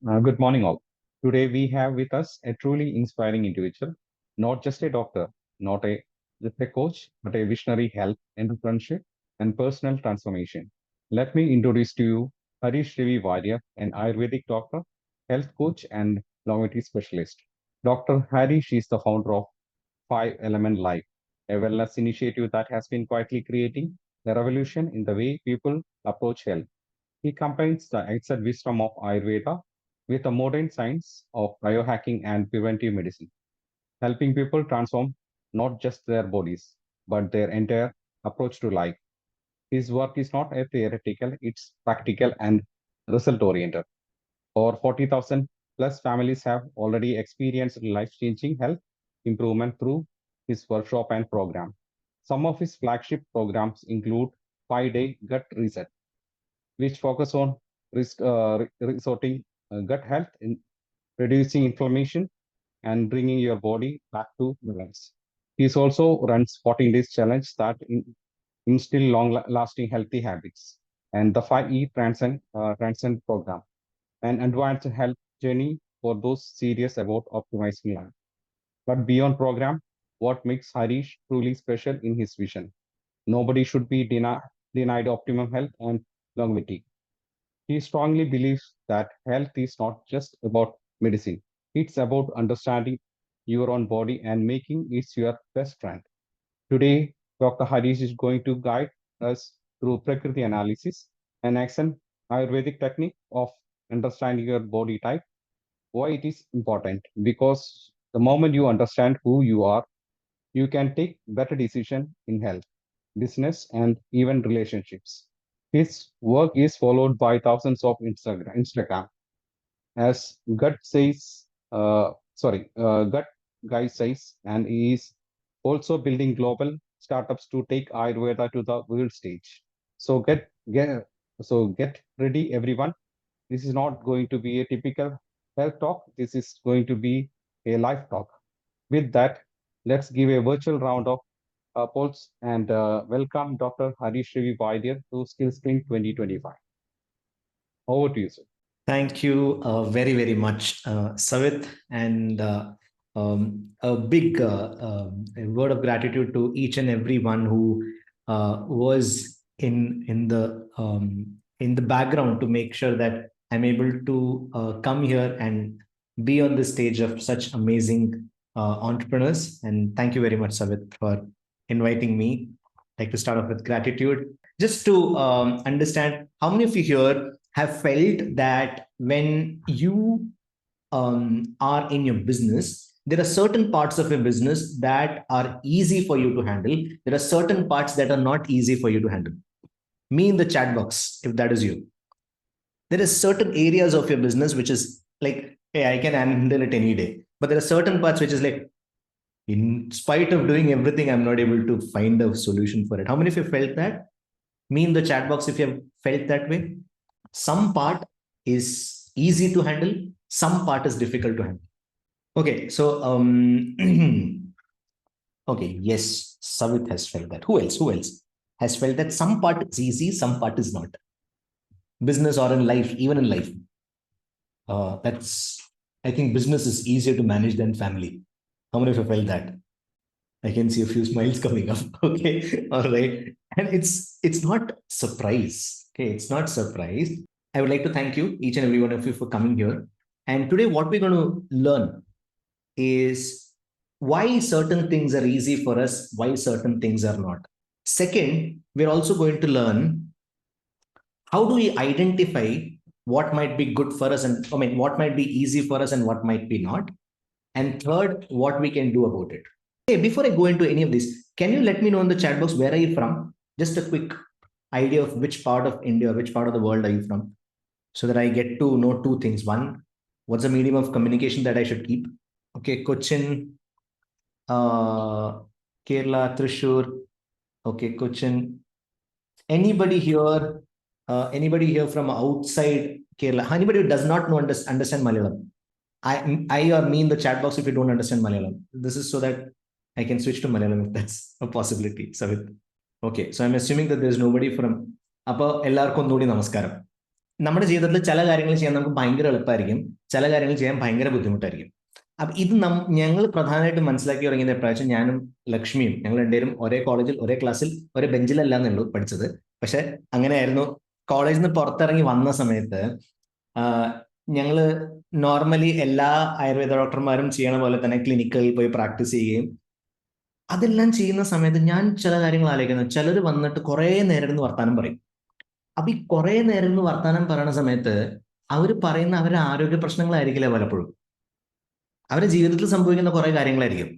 Good morning, all. Today we have with us a truly inspiring individual, not just a doctor, not a just a coach, but a visionary health, entrepreneurship, and personal transformation. Let me introduce to you Harish Ravi Vaidya, an Ayurvedic doctor, health coach, and longevity specialist. Dr. Harish is the founder of Five Element Life, a wellness initiative that has been quietly creating a revolution in the way people approach health. He combines the ancient wisdom of Ayurveda with the modern science of biohacking and preventive medicine, helping people transform not just their bodies, but their entire approach to life. His work is not a theoretical, it's practical and result oriented. Over 40,000 plus families have already experienced life changing health improvement through his workshop and program. Some of his flagship programs include 5-day gut reset, which focus on resorting gut health, in reducing inflammation, and bringing your body back to balance. He also runs 14 days challenge that instill long-lasting healthy habits, and the 5E Transcend program, an advanced health journey for those serious about optimizing life. But beyond program, what makes Harish truly special in his vision? Nobody should be denied optimum health and longevity. He strongly believes that health is not just about medicine, it's about understanding your own body and making it your best friend. Today, Dr. Harish is going to guide us through Prakriti analysis, an action Ayurvedic technique of understanding your body type, why it is important. Because the moment you understand who you are, you can take better decision in health, business, and even relationships. His work is followed by thousands of Instagram. As Gut says, Gut Guy says, and he is also building global startups to take Ayurveda to the world stage. So get ready, everyone. This is not going to be a typical health talk. This is going to be a life talk. With that, let's give a virtual round of applause and welcome Dr. Harish Ravi Vaidya to SkillSpring 2025. Over to you, sir. Thank you very, very much, Savit, and a big a word of gratitude to each and everyone who was in the background to make sure that I'm able to come here and be on the stage of such amazing entrepreneurs. And thank you very much, Savit, for inviting me. I'd like to start off with gratitude, just to understand how many of you here have felt that when you are in your business, there are certain parts of your business that are easy for you to handle. There are certain parts that are not easy for you to handle. Me in the chat box, if that is you. There is certain areas of your business which is like, hey, I can handle it any day. But there are certain parts which is like, in spite of doing everything, I'm not able to find a solution for it. How many of you felt that? Me in the chat box, if you have felt that way. Some part is easy to handle, some part is difficult to handle. Okay, so okay, yes, Savit has felt that. Who else? Who else has felt that some part is easy, some part is not? Business or in life, even in life. That's I think business is easier to manage than family. How many of you felt that? I can see a few smiles coming up. Okay, all right, and it's not surprise. Okay, it's not surprise. I would like to thank you, each and every one of you, for coming here. And today, what we're going to learn is why certain things are easy for us, why certain things are not. Second, we're also going to learn how do we identify what might be good for us, and I mean, what might be easy for us and what might be not. And third, what we can do about it. Okay, before I go into any of this, can you let me know in the chat box where are you from? Just a quick idea of which part of India, which part of the world are you from? So that I get to know two things. One, what's the medium of communication that I should keep? Okay, Cochin, uh, Kerala, Thrissur. Okay, Cochin. Anybody here? Anybody here from outside Kerala? Anybody who does not know understand Malayalam? I or me in the chat box if you don't understand Malayalam. This is so that I can switch to Malayalam if that's a possibility. Savit. Okay, so I'm assuming that there's nobody from. അപ്പോൾ എല്ലാവർക്കും ഒന്നുകൂടി നമസ്കാരം. നമ്മുടെ ജീവിതത്തിൽ ചില കാര്യങ്ങൾ ചെയ്യാൻ നമുക്ക് ഭയങ്കര എളുപ്പമായിരിക്കും, ചില കാര്യങ്ങൾ ചെയ്യാൻ ഭയങ്കര ബുദ്ധിമുട്ടായിരിക്കും. അപ്പൊ ഇത് ഞങ്ങൾ പ്രധാനമായിട്ടും മനസ്സിലാക്കി തുടങ്ങിയത് എപ്പോഴാച്ചാൽ ഞാനും ലക്ഷ്മിയും ഞങ്ങൾ രണ്ടുപേരും ഒരേ കോളേജിൽ ഒരേ ക്ലാസ്സിൽ ഒരേ ബെഞ്ചിലല്ല എന്നുള്ളൂ പഠിച്ചത്. പക്ഷെ അങ്ങനെയായിരുന്നു. കോളേജിൽ നിന്ന് പുറത്തിറങ്ങി വന്ന സമയത്ത് ഞങ്ങൾ നോർമലി എല്ലാ ആയുർവേദ ഡോക്ടർമാരും ചെയ്യണ പോലെ തന്നെ ക്ലിനിക്കുകളിൽ പോയി പ്രാക്ടീസ് ചെയ്യുകയും അതെല്ലാം ചെയ്യുന്ന സമയത്ത് ഞാൻ ചില കാര്യങ്ങൾ ആലോചിക്കുന്നു. ചിലർ വന്നിട്ട് കുറേ നേരം ഇരുന്ന് വർത്താനം പറയും. അപ്പൊ ഈ കുറേ നേരം ഇരുന്ന് വർത്താനം പറയുന്ന സമയത്ത് അവർ പറയുന്ന അവരുടെ ആരോഗ്യ പ്രശ്നങ്ങളായിരിക്കില്ല പലപ്പോഴും, അവരുടെ ജീവിതത്തിൽ സംഭവിക്കുന്ന കുറെ കാര്യങ്ങളായിരിക്കും.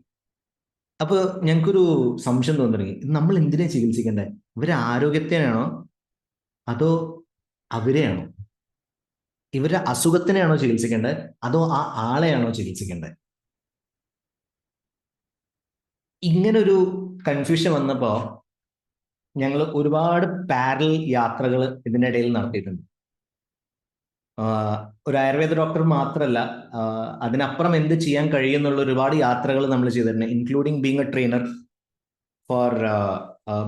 അപ്പൊ ഞങ്ങൾക്കൊരു സംശയം തോന്നി തുടങ്ങി, നമ്മൾ എന്തിനാ ചികിത്സിക്കണ്ടേ? ഇവരെ ആരോഗ്യത്തെയാണോ അതോ അവരെയാണോ? ഇവരുടെ അസുഖത്തിനെയാണോ ചികിത്സിക്കേണ്ടത് അതോ ആ ആളെയാണോ ചികിത്സിക്കേണ്ടത്? ഇങ്ങനൊരു കൺഫ്യൂഷൻ വന്നപ്പോ ഞങ്ങൾ ഒരുപാട് പാരലൽ യാത്രകൾ ഇതിനിടയിൽ നടത്തിയിട്ടുണ്ട്. ഒരു ആയുർവേദ ഡോക്ടർ മാത്രമല്ല, അതിനപ്പുറം എന്ത് ചെയ്യാൻ കഴിയുന്നുള്ള ഒരുപാട് യാത്രകൾ നമ്മൾ ചെയ്തിട്ടുണ്ട്, including being a trainer for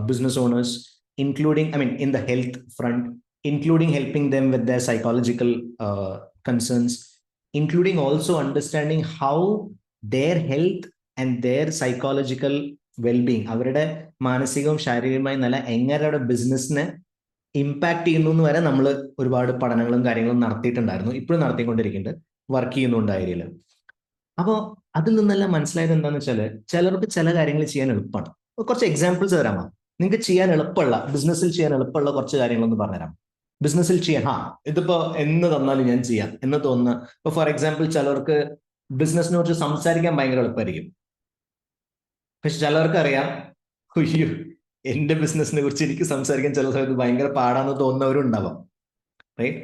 business owners, including, I mean, in the health front, including helping them with their psychological concerns, including also understanding how their health and their psychological well-being, അവരുടെ മാനസികവും ശാരീരികമായി നല്ല എങ്ങനെ അവരുടെ ബിസിനസ്സിനെ impact ചെയ്യുന്നു എന്ന് വരെ നമ്മൾ ഒരുപാട് പഠനങ്ങളും കാര്യങ്ങളും നടത്തിയിട്ടുണ്ടായിരുന്നു, ഇപ്പോഴും നടത്തിക്കൊണ്ടിരിക്കുന്നുണ്ട്, വർക്ക് ചെയ്യുന്നുണ്ട് ആ ഏരിയയിൽ. അപ്പോൾ അതിൽ നിന്നെല്ലാം മനസ്സിലായത് എന്താണെന്ന് വെച്ചാൽ ചിലർക്ക് ചില കാര്യങ്ങൾ ചെയ്യാൻ എളുപ്പമാണ്. കുറച്ച് എക്സാമ്പിൾസ് തരാമോ? നിങ്ങൾക്ക് ചെയ്യാൻ എളുപ്പമുള്ള, ബിസിനസ്സിൽ ചെയ്യാൻ എളുപ്പമുള്ള കുറച്ച് കാര്യങ്ങളൊന്ന് പറഞ്ഞുതരാം. ബിസിനസ്സിൽ ചെയ്യാൻ ഇതിപ്പോ എന്ന് തന്നാലും ഞാൻ ചെയ്യാം എന്ന് തോന്നുന്ന, ഇപ്പൊ ഫോർ എക്സാമ്പിൾ ചിലർക്ക് ബിസിനസ്സിനെ കുറിച്ച് സംസാരിക്കാൻ ഭയങ്കര എളുപ്പമായിരിക്കും. പക്ഷെ ചിലർക്ക് അറിയാം, അയ്യോ എന്റെ ബിസിനസ്സിനെ കുറിച്ച് എനിക്ക് സംസാരിക്കാൻ ചില സമയത്ത് ഭയങ്കര പാടാന്ന് തോന്നുന്നവരും ഉണ്ടാവാം, റൈറ്റ്?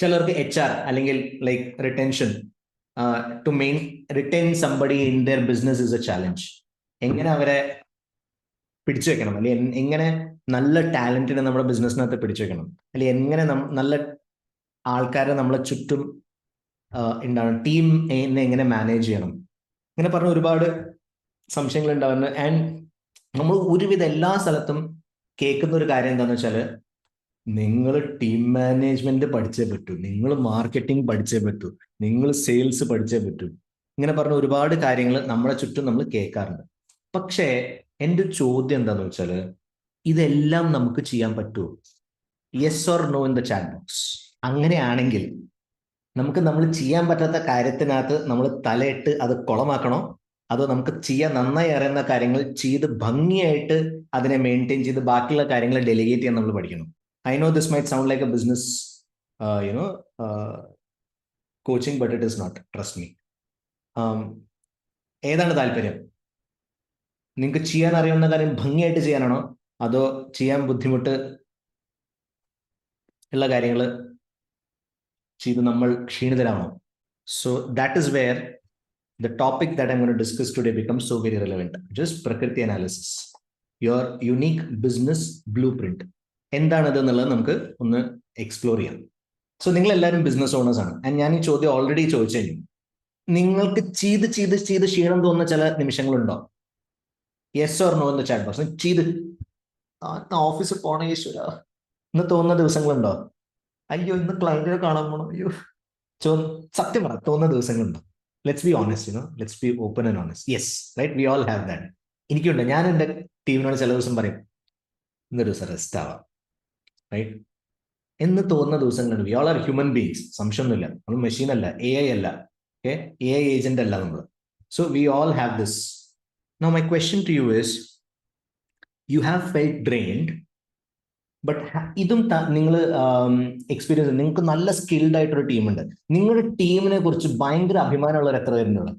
ചിലർക്ക് HR അല്ലെങ്കിൽ like retention, to retain somebody in their business is a challenge. എങ്ങനെ അവരെ പിടിച്ചു വെക്കണം, അല്ലെങ്കിൽ എങ്ങനെ നല്ല ടാലന്റിനെ നമ്മുടെ ബിസിനസ്സിനകത്ത് പിടിച്ചു വെക്കണം, അല്ലെങ്കിൽ എങ്ങനെ നല്ല ആൾക്കാരെ നമ്മളെ ചുറ്റും എന്താണ് ടീം എങ്ങനെ മാനേജ് ചെയ്യണം, ഇങ്ങനെ പറഞ്ഞ ഒരുപാട് സംശയങ്ങൾ ഉണ്ടാവുന്നത്. ആൻഡ് നമ്മൾ ഒരുവിധ എല്ലാ സ്ഥലത്തും കേൾക്കുന്ന ഒരു കാര്യം എന്താണെന്ന് വെച്ചാൽ, നിങ്ങൾ ടീം മാനേജ്മെന്റ് പഠിച്ചേ പറ്റൂ, നിങ്ങൾ മാർക്കറ്റിംഗ് പഠിച്ചേ പറ്റൂ, നിങ്ങൾ സെയിൽസ് പഠിച്ചേ പറ്റൂ, ഇങ്ങനെ പറഞ്ഞ ഒരുപാട് കാര്യങ്ങൾ നമ്മുടെ ചുറ്റും നമ്മൾ കേൾക്കാറുണ്ട്. പക്ഷേ എൻ്റെ ചോദ്യം എന്താന്ന് വെച്ചാൽ, ഇതെല്ലാം നമുക്ക് ചെയ്യാൻ പറ്റുമോ? Yes or no in the chat box. അങ്ങനെയാണെങ്കിൽ നമ്മൾ ചെയ്യാൻ പറ്റാത്ത കാര്യത്തിനകത്ത് നമ്മൾ തലയിട്ട് അത് കുളമാക്കണോ, അതോ നമുക്ക് ചെയ്യാൻ നന്നായി അറിയുന്ന കാര്യങ്ങൾ ചെയ്ത് ഭംഗിയായിട്ട് അതിനെ മെയിൻറ്റെയിൻ ചെയ്ത് ബാക്കിയുള്ള കാര്യങ്ങൾ ഡെലിഗേറ്റ് ചെയ്യാൻ നമ്മൾ പഠിക്കണം? I know this might sound like a business coaching, but it is not, trust me. ഏതാണ് താല്പര്യം? നിങ്ങൾക്ക് ചെയ്യാൻ അറിയുന്ന കാര്യം ഭംഗിയായിട്ട് ചെയ്യാനാണോ, അതോ ചെയ്യാൻ ബുദ്ധിമുട്ട് ഉള്ള കാര്യങ്ങൾ ചെയ്ത് നമ്മൾ ക്ഷീണിതരാണോ? So that is where the topic that I'm going to discuss today becomes so very relevant. Just Prakriti analysis, your unique business blueprint. എന്താണത് എന്നുള്ളത് നമുക്ക് ഒന്ന് എക്സ്പ്ലോർ ചെയ്യാം. സോ നിങ്ങൾ എല്ലാവരും ബിസിനസ് ഓണേഴ്സ് ആണ്. ആൻഡ് ഞാൻ ഈ ചോദ്യം ഓൾറെഡി ചോദിച്ചു കഴിഞ്ഞു. നിങ്ങൾക്ക് ചെയ്ത് ക്ഷീണം തോന്നുന്ന ചില നിമിഷങ്ങളുണ്ടോ? യെസ് ഓർ നോ എന്ന് ചാറ്റ് ബോക്സ്. ചെയ്ത് ഓഫീസിൽ പോണ ഈശ്വര ഇന്ന് തോന്നുന്ന ദിവസങ്ങളുണ്ടോ? അയ്യോ ഇന്ന് ക്ലയന്റിനെ കാണാൻ പോണോ, അയ്യോ സത്യം പറ, തോന്നുന്ന ദിവസങ്ങളുണ്ടോ? Let's be honest, let's be open and honest. Yes, right? We all have that. എനിക്കുണ്ട്. ഞാൻ എൻ്റെ ടീമിനോട് ചില ദിവസം പറയും, ഇന്നൊരു ദിവസം റെസ്റ്റ് ആവാം, റൈറ്റ് എന്ന് തോന്നുന്ന ദിവസങ്ങളുണ്ട്. We all are human beings, സംശയമൊന്നുമില്ല. നമ്മൾ മെഷീൻ അല്ല, AI അല്ല, ഓക്കെ? AI ഏജന്റ് അല്ല നമ്മൾ. So we all have this. Now my question to you is, you have felt drained, but ഇതും നിങ്ങൾ എക്സ്പീരിയൻസ്, നിങ്ങൾക്ക് നല്ല സ്കിൽഡ് ആയിട്ടൊരു ടീമുണ്ട്, നിങ്ങളുടെ ടീമിനെ കുറിച്ച് ഭയങ്കര അഭിമാനമുള്ളവർ എത്ര പേരുണ്ട്?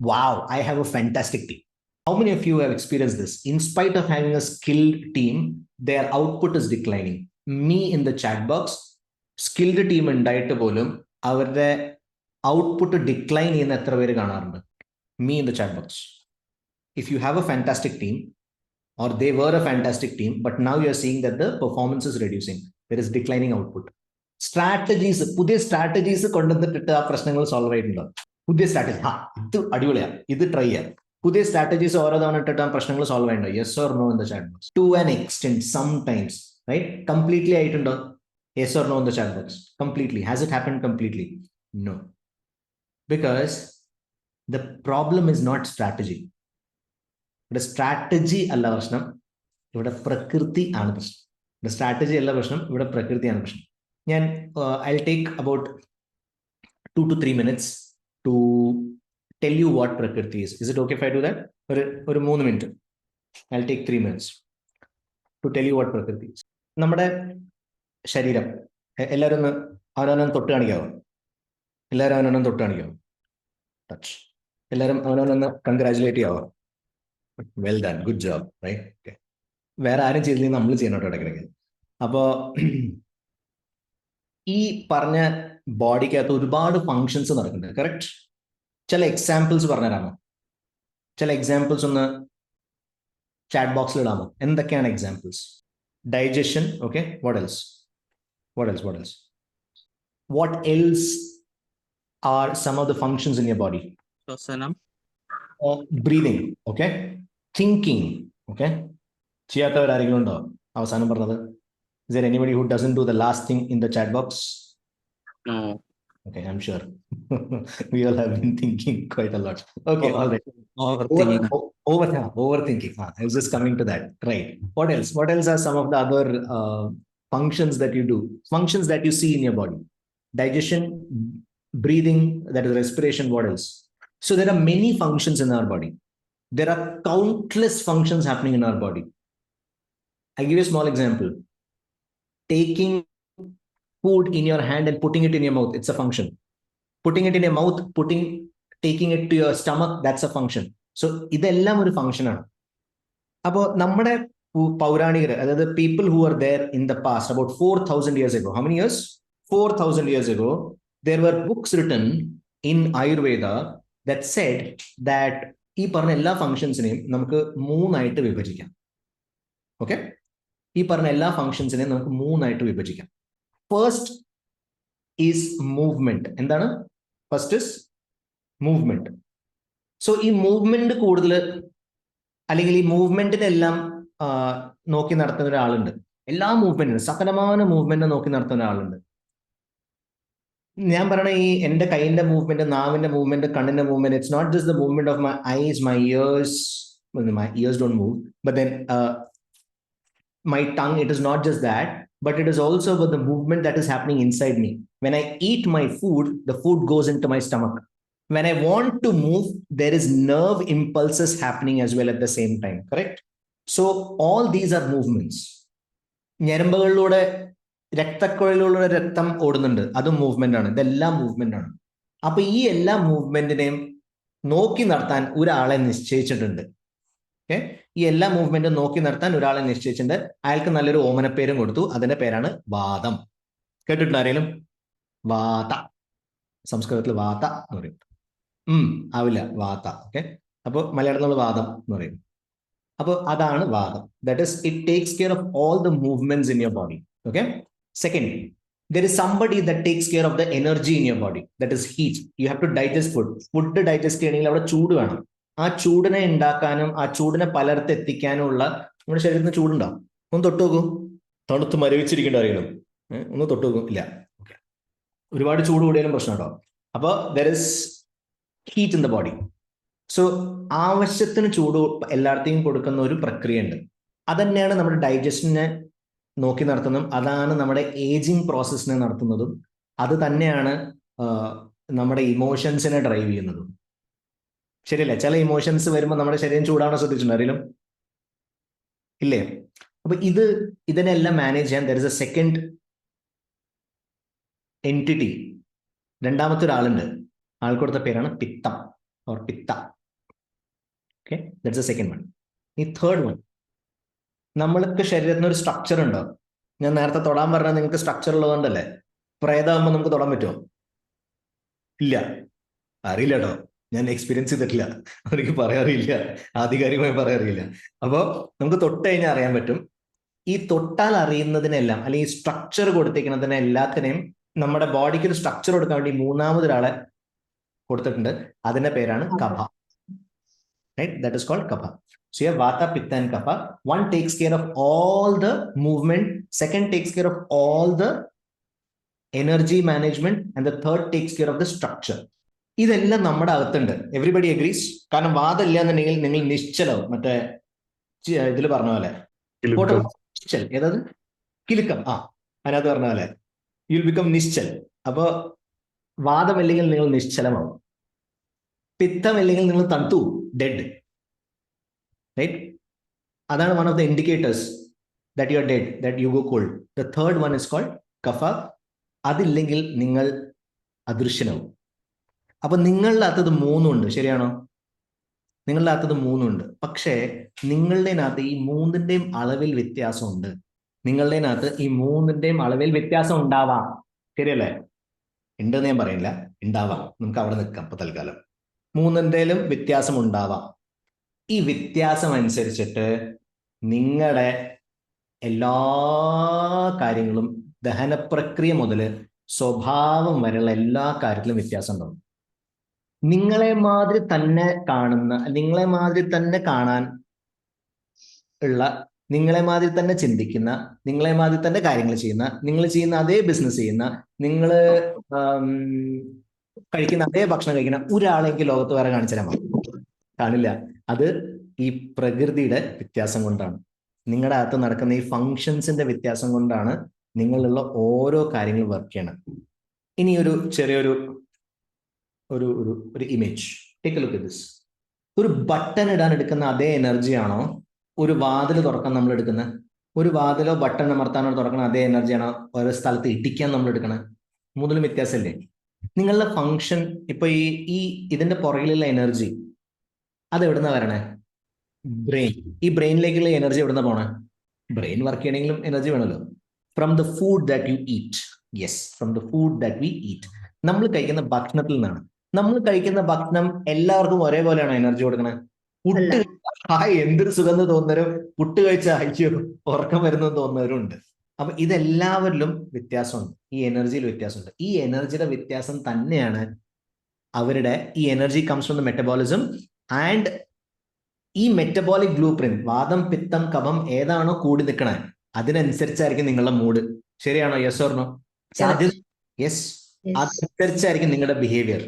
Wow, I have a fantastic team. How many of you have experience this? In spite of having a skilled team, their output is declining. Me in the chat box, skilled team ഉണ്ടായിട്ട് പോലും അവരുടെ output decline ചെയ്യുന്ന എത്ര പേര് കാണാറുണ്ട്? Me in the chat box. If you have a fantastic team, or they were a fantastic team, but now you're seeing that the performance is reducing, there is declining output. Strategies, പുതിയ strategies കൊണ്ടുവന്നിട്ട് ആ പ്രശ്നങ്ങൾ solve ആയിട്ടുണ്ടോ? പുതിയ strategy, ഇത് അടിപൊളിയാണ്, ഇത് try ചെയ്യാം. പുതിയ സ്ട്രാറ്റജീസ് ഓരോ തവണ ഇട്ടിട്ട് ആ പ്രശ്നങ്ങൾ സോൾവ് ആയിട്ടുണ്ടോ? Yes or no in the chat box. To an extent, sometimes, right? Completely ആയിട്ടുണ്ടോ? Yes or no in the chat box. Completely. Has it happened completely? No. Because the problem is not strategy. The strategy alla prashnam, ഇവിടെ പ്രകൃതി ആണ് പ്രശ്നം. The strategy അല്ല പ്രശ്നം, ഇവിടെ പ്രകൃതിയാണ് പ്രശ്നം. I'll take about 2 to 3 minutes to tell you what prakriti is. Is it okay if I do that? ഒരു 3 minute. I'll take 3 minutes to tell you what prakriti is. നമ്മുടെ ശരീരം എല്ലാവരും ഒന്ന് അവനവനൊന്ന് തൊട്ട് കാണിക്കാവോ? എല്ലാവരും അവനവനൊന്ന് തൊട്ട് കാണിക്കാവോ? ടച്ച്. എല്ലാവരും അവനവനൊന്ന് കൺഗ്രാജുലേറ്റ് ചെയ്യാവോ? Well done, good job, right? വേറെ ആരും ചെയ്തില്ലെങ്കിൽ നമ്മൾ ചെയ്യണം കേട്ടോ ഇടയ്ക്കിടയ്ക്ക്. അപ്പോൾ ഈ പറഞ്ഞ ബോഡിക്കകത്ത് ഒരുപാട് ഫങ്ഷൻസ് നടക്കുന്നുണ്ട്, കറക്റ്റ്? ചില എക്സാമ്പിൾസ് പറഞ്ഞുതരാമോ? ചില എക്സാമ്പിൾസ് ഒന്ന് ചാറ്റ് ബോക്സിൽ ഇടാമോ? എന്തൊക്കെയാണ് examples? Digestion, okay. What else? What else are some of the functions in your body? ശ്വസനം, Breathing, okay. Thinking, okay. ചെയ്യാത്തവർ ആരെങ്കിലും ഉണ്ടോ അവസാനം പറഞ്ഞത്? Is there anybody who doesn't do the last thing in the chat box? no. Okay, I'm sure. We all have been thinking quite a lot. Okay, all right. Overthinking. Overthinking. I was just coming to that. Right. What else? What else are some of the other functions that you do? Functions that you see in your body? Digestion, breathing, that is respiration. What else? So there are many functions in our body. There are countless functions happening in our body. I'll give you a small example. Taking food in your hand and putting it in your mouth, it's a function. Putting it in your mouth, taking it to your stomach, that's a function. So ഇതെല്ലാം ഒരു function ആണ്. അപ്പോൾ നമ്മുടെ പൗരാണികർ, അതായത് people who were there in the past about 4,000 years ago. How many years? 4,000 years ago, there were books written in Ayurveda that said that ഈ പറഞ്ഞ എല്ലാ ഫംഗ്ഷൻസിനെയും നമുക്ക് മൂന്നായിട്ട് വിഭജിക്കാം. ഓക്കെ, ഈ പറഞ്ഞ എല്ലാ ഫംഗ്ഷൻസിനെയും നമുക്ക് മൂന്നായിട്ട് വിഭജിക്കാം. First is movement. എന്താണ് ഫസ്റ്റ്? Is movement. സോ ഈ മൂവ്മെന്റ് കൂടുതൽ, അല്ലെങ്കിൽ ഈ മൂവ്മെന്റിനെല്ലാം നോക്കി നടത്തുന്ന ഒരാളുണ്ട്. എല്ലാ മൂവ്മെന്റിനും, സകലമായ മൂവ്മെന്റ് നോക്കി നടത്തുന്ന ഒരാളുണ്ട്. ഞാൻ പറയണ ഈ എൻ്റെ കൈയിന്റെ മൂവ്മെന്റ്, നാവിന്റെ മൂവ്മെന്റ്, കണ്ണിന്റെ movement, it's not just the movement of my eyes, my ears don't move, but then my tongue, it is not just that, but it is also about the movement that is happening inside me. When I eat my food, the food goes into my stomach. When I want to move, there is nerve impulses happening as well at the same time, correct? So all these are movements. ഞരമ്പുകളിലൂടെ, രക്തക്കുഴലിലൂടെ രക്തം ഓടുന്നുണ്ട്, അതും movement ആണ്. ഇതെല്ലാം movement ആണ്. അപ്പൊ ഈ എല്ലാ മൂവ്മെന്റിനെയും നോക്കി നടത്താൻ ഒരാളെ നിശ്ചയിച്ചിട്ടുണ്ട്. ഓക്കെ, ഈ എല്ലാ മൂവ്മെന്റും നോക്കി നടത്താൻ ഒരാളെ നിശ്ചയിച്ചിട്ടുണ്ട്. അയാൾക്ക് നല്ലൊരു ഓമനപ്പേരും കൊടുത്തു. അതിന്റെ പേരാണ് വാതം. കേട്ടിട്ടുണ്ട് ആരെങ്കിലും? വാത. സംസ്കൃതത്തിൽ വാത എന്ന് പറയും. ആവില്ല, വാത. ഓക്കെ, അപ്പോൾ മലയാളത്തിൽ നമ്മൾ വാദം എന്ന് പറയും. അപ്പോൾ അതാണ് വാദം. That is, it takes care of all the movements in your body. Okay. Second, there is somebody that takes care of the energy in your body, that is heat. You have to digest food. Food digest ചെയ്യണമെങ്കിൽ അവിടെ ചൂട് വേണം. ആ ചൂടിനെ ഉണ്ടാക്കാനും ആ ചൂടിനെ പലർത്ത് എത്തിക്കാനും ഉള്ള നമ്മുടെ ശരീരത്തിന് ചൂടുണ്ടാവും. ഒന്ന് തൊട്ട് നോക്കൂ, തണുത്ത് മരവിച്ചിരിക്കേണ്ട അറിയണം. ഒന്ന് തൊട്ട് നോക്കും, ഇല്ല. ഓക്കെ, ഒരുപാട് ചൂട് കൂടിയാലും പ്രശ്നം കേട്ടോ. അപ്പോൾ there is heat in the body. So ആവശ്യത്തിന് ചൂട് എല്ലായിടത്തെയും കൊടുക്കുന്ന ഒരു പ്രക്രിയ ഉണ്ട്. അതന്നെയാണ് നമ്മുടെ ഡൈജഷനെ നോക്കി നടത്തുന്നതും, അതാണ് നമ്മുടെ ഏജിങ് പ്രോസസ്സിനെ നടത്തുന്നതും, അത് തന്നെയാണ് നമ്മുടെ ഇമോഷൻസിനെ ഡ്രൈവ് ചെയ്യുന്നതും. ശരിയല്ലേ? ചില ഇമോഷൻസ് വരുമ്പോൾ നമ്മുടെ ശരീരം ചൂടാണോ ശ്രദ്ധിച്ചിട്ടുണ്ട് ആരെങ്കിലും? ഇല്ലേ? അപ്പൊ ഇതിനെല്ലാം മാനേജ് ചെയ്യാൻ there is a second entity, രണ്ടാമത്തെ ഒരാളുണ്ട്. ആൾക്ക് കൊടുത്ത പേരാണ് pittam or pitta. Okay, that's a second one. ഈ തേർഡ് വൺ, നമ്മൾക്ക് ശരീരത്തിന് ഒരു സ്ട്രക്ചർ ഉണ്ടോ? ഞാൻ നേരത്തെ തൊടാൻ പറഞ്ഞാൽ നിങ്ങൾക്ക് സ്ട്രക്ചർ ഉള്ളതുകൊണ്ടല്ലേ. പ്രേതമാകുമ്പോൾ നമുക്ക് തൊടാൻ പറ്റുമോ? ഇല്ല, അറിയില്ല കേട്ടോ, ഞാൻ എക്സ്പീരിയൻസ് ചെയ്തിട്ടില്ല, എനിക്ക് പറയാറില്ല, ആധികാരികമായി പറയാറില്ല. അപ്പോൾ നമുക്ക് തൊട്ട് കഴിഞ്ഞാൽ അറിയാൻ പറ്റും. ഈ തൊട്ടാൽ അറിയുന്നതിനെല്ലാം, അല്ലെങ്കിൽ ഈ സ്ട്രക്ചർ കൊടുത്തിരിക്കുന്നതിനെ എല്ലാത്തിനെയും നമ്മുടെ ബോഡിക്ക് ഒരു സ്ട്രക്ചർ കൊടുക്കാൻ വേണ്ടി മൂന്നാമതൊരാളെ കൊടുത്തിട്ടുണ്ട്. അതിന്റെ പേരാണ് kapha. Right, that is called kapha. So you have Vata, Pitta and Kapha. One takes care of all the movement. Second takes care of all the energy management, and the third takes care of the structure. ഇതെല്ലാം നമ്മുടെ അകത്തുണ്ട്. Everybody agrees? കാരണം വാദം ഇല്ല എന്നുണ്ടെങ്കിൽ നിങ്ങൾ നിശ്ചലവും. മറ്റേ ഇതിൽ പറഞ്ഞ പോലെ നിശ്ചൽ, ഏതത് കിലുക്കം, അതിനകത്ത് പറഞ്ഞ പോലെ യുൽ ബിക്കം നിശ്ചൽ. അപ്പോ വാദമില്ലെങ്കിൽ നിങ്ങൾ നിശ്ചലമാവും. പിത്തമില്ലെങ്കിൽ നിങ്ങൾ തണുത്തു, ഡെഡ്. റൈറ്റ്? അതാണ് one of the indicators that you are dead, that you go cold. The third one is called kapha. അതില്ലെങ്കിൽ നിങ്ങൾ അദൃശ്യനാവും. അപ്പൊ നിങ്ങളുടെ അകത്തത് 3 ഉണ്ട്, ശരിയാണോ? നിങ്ങളുടെ അകത്തത് 3 ഉണ്ട്. പക്ഷേ നിങ്ങളുടെ അകത്ത് ഈ 3ന്റെയും അളവിൽ വ്യത്യാസമുണ്ട്. നിങ്ങളുടെ അകത്ത് ഈ 3ന്റെയും അളവിൽ വ്യത്യാസം ഉണ്ടാവാം, ശരിയല്ലേ? ഉണ്ടെന്ന് ഞാൻ പറയില്ല, ഉണ്ടാവാം. നമുക്ക് അവിടെ നിൽക്കാം ഇപ്പൊ തൽക്കാലം. 3ന്റെയിലും വ്യത്യാസം ഉണ്ടാവാം. ഈ വ്യത്യാസം അനുസരിച്ചിട്ട് നിങ്ങളുടെ എല്ലാ കാര്യങ്ങളും, ദഹനപ്രക്രിയ മുതൽ സ്വഭാവം വരെയുള്ള എല്ലാ കാര്യത്തിലും വ്യത്യാസം ഉണ്ടാവും. നിങ്ങളെ മാതിരി തന്നെ കാണുന്ന, നിങ്ങളെ മാതിരി തന്നെ കാണാൻ ഉള്ള, നിങ്ങളെ മാതിരി തന്നെ ചിന്തിക്കുന്ന, നിങ്ങളെ മാതിരി തന്നെ കാര്യങ്ങൾ ചെയ്യുന്ന, നിങ്ങൾ ചെയ്യുന്ന അതേ ബിസിനസ് ചെയ്യുന്ന, നിങ്ങൾ കഴിക്കുന്ന അതേ ഭക്ഷണം കഴിക്കുന്ന ഒരാളെങ്കിൽ ലോകത്ത് വേറെ കാണിച്ചു തരാൻ കാണില്ല. അത് ഈ പ്രകൃതിയുടെ വ്യത്യാസം കൊണ്ടാണ്. നിങ്ങളുടെ അകത്ത് നടക്കുന്ന ഈ ഫങ്ഷൻസിന്റെ വ്യത്യാസം കൊണ്ടാണ് നിങ്ങളുള്ള ഓരോ കാര്യങ്ങളും വർക്ക് ചെയ്യണം. ഇനി ഒരു ചെറിയൊരു ഒരു image, take A look at this. ഒരു ബട്ടൺ ഇടാൻ എടുക്കുന്ന അതേ എനർജിയാണോ ഒരു വാതിൽ തുറക്കാൻ നമ്മൾ എടുക്കുന്നത്? ഒരു വാതിലോ ബട്ടൺ അമർത്താനോ തുറക്കുന്ന അതേ എനർജിയാണോ ഓരോ സ്ഥലത്ത് ഇടിക്കാൻ നമ്മൾ എടുക്കണത്? 3ലും വ്യത്യാസമില്ലേ? നിങ്ങളുടെ ഫങ്ഷൻ ഇപ്പൊ ഈ ഇതിന്റെ പുറകിലുള്ള എനർജി അത് എവിടുന്ന വരണേ? ബ്രെയിൻ. ഈ ബ്രെയിനിലേക്കുള്ള എനർജി എവിടുന്ന പോണേ? ബ്രെയിൻ വർക്ക് ചെയ്യണമെങ്കിലും എനർജി വേണമല്ലോ. From the food that you eat. Yes, from the food that we eat. നമ്മൾ കഴിക്കുന്ന ഭക്ഷണത്തിൽ നിന്നാണ്. നമ്മൾ കഴിക്കുന്ന ഭക്ഷണം എല്ലാവർക്കും ഒരേപോലെയാണോ എനർജി കൊടുക്കണേ? പുട്ട് എന്തൊരു സുഖം തോന്നുന്നവരും, പുട്ട് കഴിച്ച അയ്യോ ഉറക്കം വരുന്നെന്ന് തോന്നുന്നവരും ഉണ്ട്. അപ്പൊ ഇതെല്ലാവരിലും വ്യത്യാസമുണ്ട്. ഈ എനർജിയിൽ വ്യത്യാസമുണ്ട്. ഈ എനർജിയുടെ വ്യത്യാസം തന്നെയാണ് അവരുടെ ഈ energy comes from the metabolism. And ഈ മെറ്റബോളിക് ബ്ലൂ പ്രിന്റ്, വാദം പിത്തം കഫം ഏതാണോ കൂടി നിൽക്കണേ അതിനനുസരിച്ചായിരിക്കും നിങ്ങളുടെ മൂഡ്. ശരിയാണോ? Yes or no? യെസ്. അതനുസരിച്ചായിരിക്കും നിങ്ങളുടെ ബിഹേവിയർ.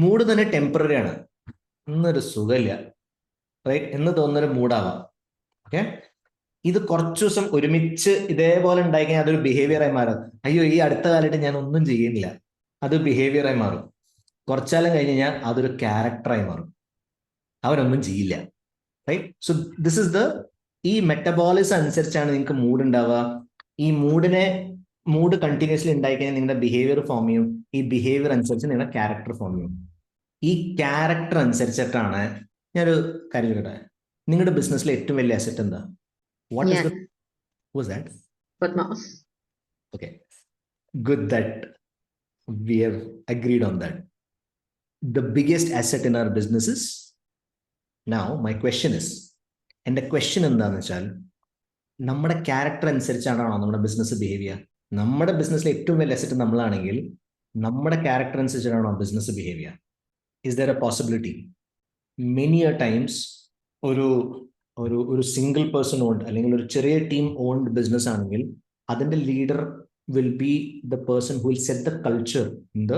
മൂഡ് തന്നെ ടെമ്പററി ആണ്. ഇന്നൊരു സുഖമില്ല, റൈറ്റ് എന്ന് തോന്നുന്നൊരു മൂഡാവാം. ഓക്കെ, ഇത് കുറച്ചു ദിവസം ഒരുമിച്ച് ഇതേപോലെ ഉണ്ടായി കഴിഞ്ഞാൽ അതൊരു ബിഹേവിയറായി മാറും. അയ്യോ ഈ അടുത്ത കാലത്ത് ഞാൻ ഒന്നും ചെയ്യുന്നില്ല, അത് ബിഹേവിയറായി മാറും. കുറച്ചാലും കഴിഞ്ഞ് കഴിഞ്ഞാൽ അതൊരു ക്യാരക്ടറായി മാറും. അവനൊന്നും ചെയ്യില്ല, റൈറ്റ്? സോ ദിസ് ഇസ് ഈ മെറ്റബോളിസം അനുസരിച്ചാണ് നിങ്ങൾക്ക് മൂഡ് ഉണ്ടാവുക. ഈ മൂഡ് കണ്ടിന്യൂസ്ലി ഉണ്ടായി കഴിഞ്ഞാൽ നിങ്ങളുടെ ബിഹേവിയർ ഫോം ചെയ്യും. ഈ ബിഹേവിയർ അനുസരിച്ച് നിങ്ങളുടെ ക്യാരക്ടർ ഫോം ചെയ്യും. ഈ ക്യാരക്ടർ അനുസരിച്ചിട്ടാണ്, ഞാനൊരു കാര്യം ചോദിക്കട്ടെ, നിങ്ങളുടെ ബിസിനസ്സിലെ ഏറ്റവും വലിയ അസറ്റ് എന്താ? What is who's that? Padma. Okay, good that we have agreed on that. The biggest asset in our business is, now my question is, and the question എന്താണെന്ന് വെച്ചാൽ, നമ്മുടെ ക്യാരക്ടർ അനുസരിച്ചാണോ നമ്മുടെ ബിസിനസ് ബിഹേവ് ചെയ്യുക? നമ്മുടെ ബിസിനസ്സിലെ ഏറ്റവും വലിയ asset നമ്മളാണെങ്കിൽ നമ്മുടെ ക്യാരക്ടർ അനുസരിച്ചാണോ ബിസിനസ് ബിഹേവ് ചെയ്യുക? Is there a possibility? Many a times ഒരു സിംഗിൾ പേഴ്സൺ ഓൺഡ് അല്ലെങ്കിൽ ഒരു ചെറിയ ടീം ഓൺഡ് ബിസിനസ് ആണെങ്കിൽ അതിന്റെ leader will be the person who will set the culture in the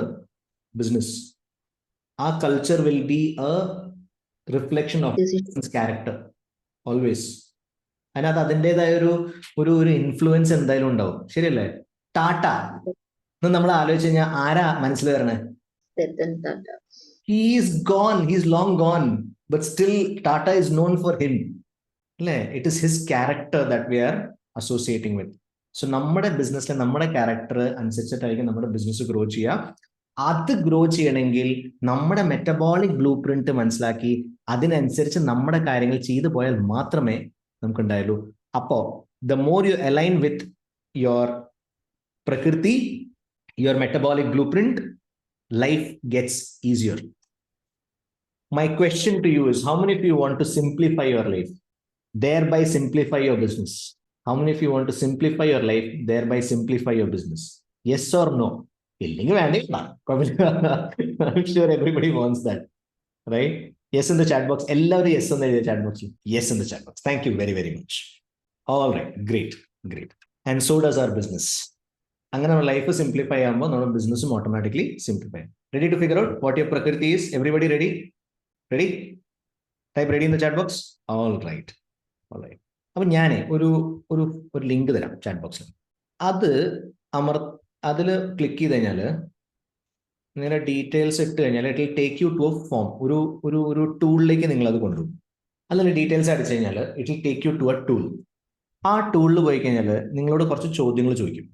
business. ആ culture will be a reflection of character always. അതിനകത്ത് അതിൻ്റെതായ ഒരു ഇൻഫ്ലുവൻസ് എന്തായാലും ഉണ്ടാവും. ശരിയല്ലേ? ടാറ്റ എന്ന് നമ്മൾ ആലോചിച്ച് കഴിഞ്ഞാൽ ആരാ മനസ്സിൽ വരണേ? He is gone, he is long gone, but still Tata is known for him. It is his character that we are associating with. So നമ്മുടെ ബിസിനസ്സിലെ നമ്മുടെ ക്യാരക്ടർ അനുസരിച്ചിട്ടായിരിക്കും നമ്മുടെ ബിസിനസ് ഗ്രോ ചെയ്യുക. അത് ഗ്രോ ചെയ്യണമെങ്കിൽ നമ്മുടെ മെറ്റബോളിക് ബ്ലൂ പ്രിന്റ് മനസ്സിലാക്കി അതിനനുസരിച്ച് നമ്മുടെ കാര്യങ്ങൾ ചെയ്തു പോയാൽ മാത്രമേ നമുക്ക് ഉണ്ടായുള്ളൂ. അപ്പോ the more you align with your prakriti, your metabolic blueprint, life gets easier. My question to you is, how many of you want to simplify your life, thereby simplify your business? How many of you want to simplify your life, thereby simplify your business? Yes or no? I'm sure everybody wants that, right? Yes in the chat box. Everybody yes in the chat box. Yes in the chat box. Thank you very, very much. All right, great. And so does our business. അങ്ങനെ നമ്മുടെ life simplify ആകുമ്പോൾ നമ്മുടെ ബിസിനസ്സും automatically simplify. Ready to figure out what your prakriti is? Everybody ready? Ready? Type ready in the chat box. All right. അപ്പൊ ഞാൻ ഒരു ഒരു ഒരു ലിങ്ക് തരാം ചാറ്റ് ബോക്സിൽ. അത് അതിൽ ക്ലിക്ക് ചെയ്ത് കഴിഞ്ഞാൽ നിങ്ങളുടെ ഡീറ്റെയിൽസ് ഇട്ട് കഴിഞ്ഞാൽ it will take you to a form. ഒരു ടൂളിലേക്ക് നിങ്ങൾ അത് കൊണ്ടുപോകും. അതിൽ ഡീറ്റെയിൽസ് അടിച്ചു കഴിഞ്ഞാൽ it will take you to a tool. ആ ടൂളിൽ പോയി കഴിഞ്ഞാൽ നിങ്ങളോട് കുറച്ച് ചോദ്യങ്ങൾ ചോദിക്കും.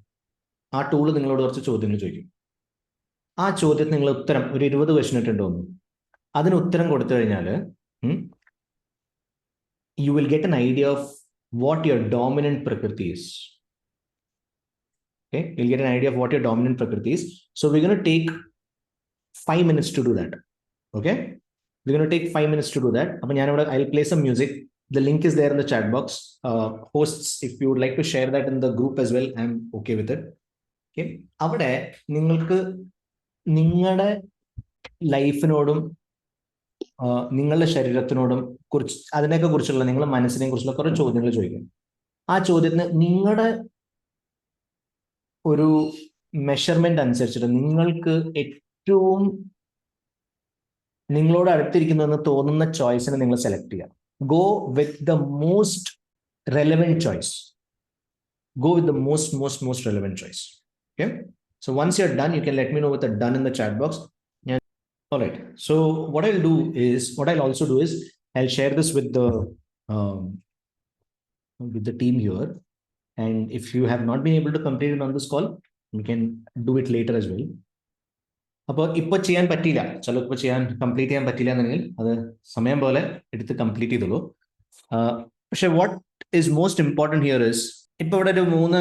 ആ ടൂള് നിങ്ങളോട് കുറച്ച് ചോദ്യങ്ങൾ ചോദിക്കും. ആ ചോദ്യത്തിന് നിങ്ങൾ ഉത്തരം ഒരു 20 ക്വസ്റ്റ്യൻ ഇട്ടുണ്ടോ? അതിന് ഉത്തരം കൊടുത്തു കഴിഞ്ഞാൽ you will get an idea of what your dominant prakriti is. Okay, you'll get an idea of what your dominant prakriti is. So we're going to take 5 minutes to do that. Okay, we're going to take 5 minutes to do that. I'll play some music. The link is there in the chat box. Hosts, if you would like to share that in the group as well, I'm okay with it. Okay, അവിടെ നിങ്ങൾക്ക് നിങ്ങളുടെ ലൈഫിനോടും നിങ്ങളുടെ ശരീരത്തിനോടും അതിനെയൊക്കെ കുറിച്ചുള്ള നിങ്ങളുടെ മനസ്സിനെ കുറിച്ചുള്ള കുറേ ചോദ്യങ്ങൾ ചോദിക്കും. ആ ചോദ്യത്തിന് നിങ്ങളുടെ ഒരു മെഷർമെന്റ് അനുസരിച്ചിട്ട് നിങ്ങൾക്ക് ഏറ്റവും നിങ്ങളോട് അടുത്തിരിക്കുന്നതെന്ന് തോന്നുന്ന ചോയ്സിനെ നിങ്ങൾ സെലക്ട് ചെയ്യുക. Go with the most relevant choice. Go with the most relevant choice. Okay, so once you're done, you can let me know with the done in the chat box. Yeah. All right, so what I'll also do is I'll share this with the team here, and if you have not been able to complete it on this call, you can do it later as well. അപ്പോൾ ഇപ്പോൾ ചെയ്യാൻ പറ്റിയില്ല, ചിലപ്പോൾ complete ചെയ്യാൻ പറ്റില്ല എന്നെങ്കിൽ അത് സമയം പോലെ എടുത്ത് കംപ്ലീറ്റ് ചെയ്തോളൂ. പക്ഷെ what is most important here is, ഇപ്പൊ ഇവിടെ ഒരു 3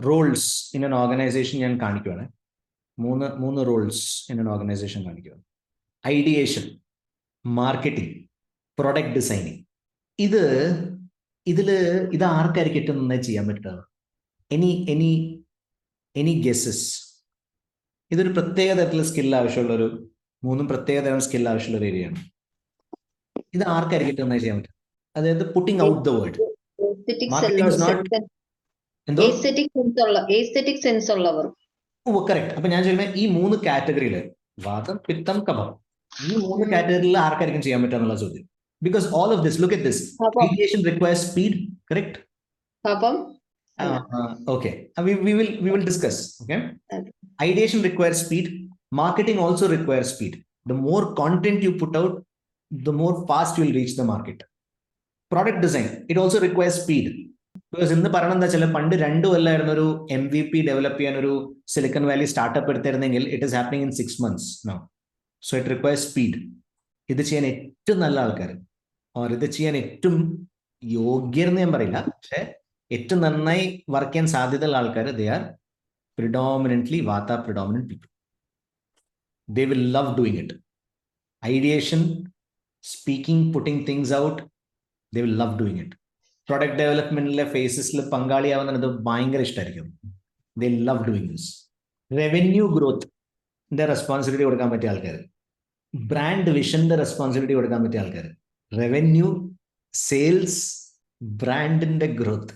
റോൾസ് ഇൻ എൻ ഓർഗനൈസേഷൻ ഞാൻ കാണിക്കുവാണ്. 3 റോൾസ് ഇൻ എൻ ഓർഗനൈസേഷൻ കാണിക്കുവാണ്. Ideation, marketing, product designing. ഇത് ആർക്കായിരിക്കും ഏറ്റവും നന്നായി ചെയ്യാൻ പറ്റുക? Any guesses? ഇതൊരു പ്രത്യേക തരത്തിലുള്ള സ്കിൽ ആവശ്യമുള്ളൊരു 3 പ്രത്യേക തരം സ്കിൽ ആവശ്യമുള്ള ഒരു ഏരിയയാണ്. ഇത് ആർക്കായിരിക്കും ഏറ്റവും നന്നായി ചെയ്യാൻ പറ്റുക? അതായത് putting out the word. Correct. അപ്പൊ ഞാൻ ചോദിക്കുന്നത് ഈ 3 കാറ്റഗറിയില് വാതം, പിത്തം, കഫം, ഈ 3 കാറ്റഗറിയിൽ ആർക്കായിരിക്കും ചെയ്യാൻ പറ്റുക എന്നുള്ള ചോദ്യം. Because all of this, look at this. Ideation requires speed, correct? Okay, we will discuss. Okay, ideation requires speed. Marketing also requires speed. The more content you put out, the more fast you will reach the market. Product design, it also requires speed. Because ഇന്ന് പറയണം എന്താ വെച്ചാൽ പണ്ട് 2 കൊല്ലമായിരുന്നു ഒരു MVP develop ചെയ്യാൻ ഒരു Silicon Valley startup എടുത്തിരുന്നെങ്കിൽ it is happening in 6 months now. So it requires speed. ഇത് ചെയ്യാൻ ഏറ്റവും നല്ല ആൾക്കാർ, ഇത് ചെയ്യാൻ ഏറ്റവും യോഗ്യരെന്ന് ഞാൻ പറയില്ല, പക്ഷെ ഏറ്റവും നന്നായി വർക്ക് ചെയ്യാൻ സാധ്യതയുള്ള ആൾക്കാർ, they are predominantly Vata predominant people. They will love doing it. Ideation, speaking, putting things out, they will love doing it. Product development phases പങ്കാളിയാവുന്നത് ഭയങ്കര ഇഷ്ടമായിരിക്കും. They love doing this. Revenue growth ന്റെ responsibility കൊടുക്കാൻ പറ്റിയ ആൾക്കാർ, brand വിഷന്റെ responsibility കൊടുക്കാൻ പറ്റിയ ആൾക്കാർ, revenue, sales, ബ്രാൻഡിന്റെ ഗ്രോത്ത്.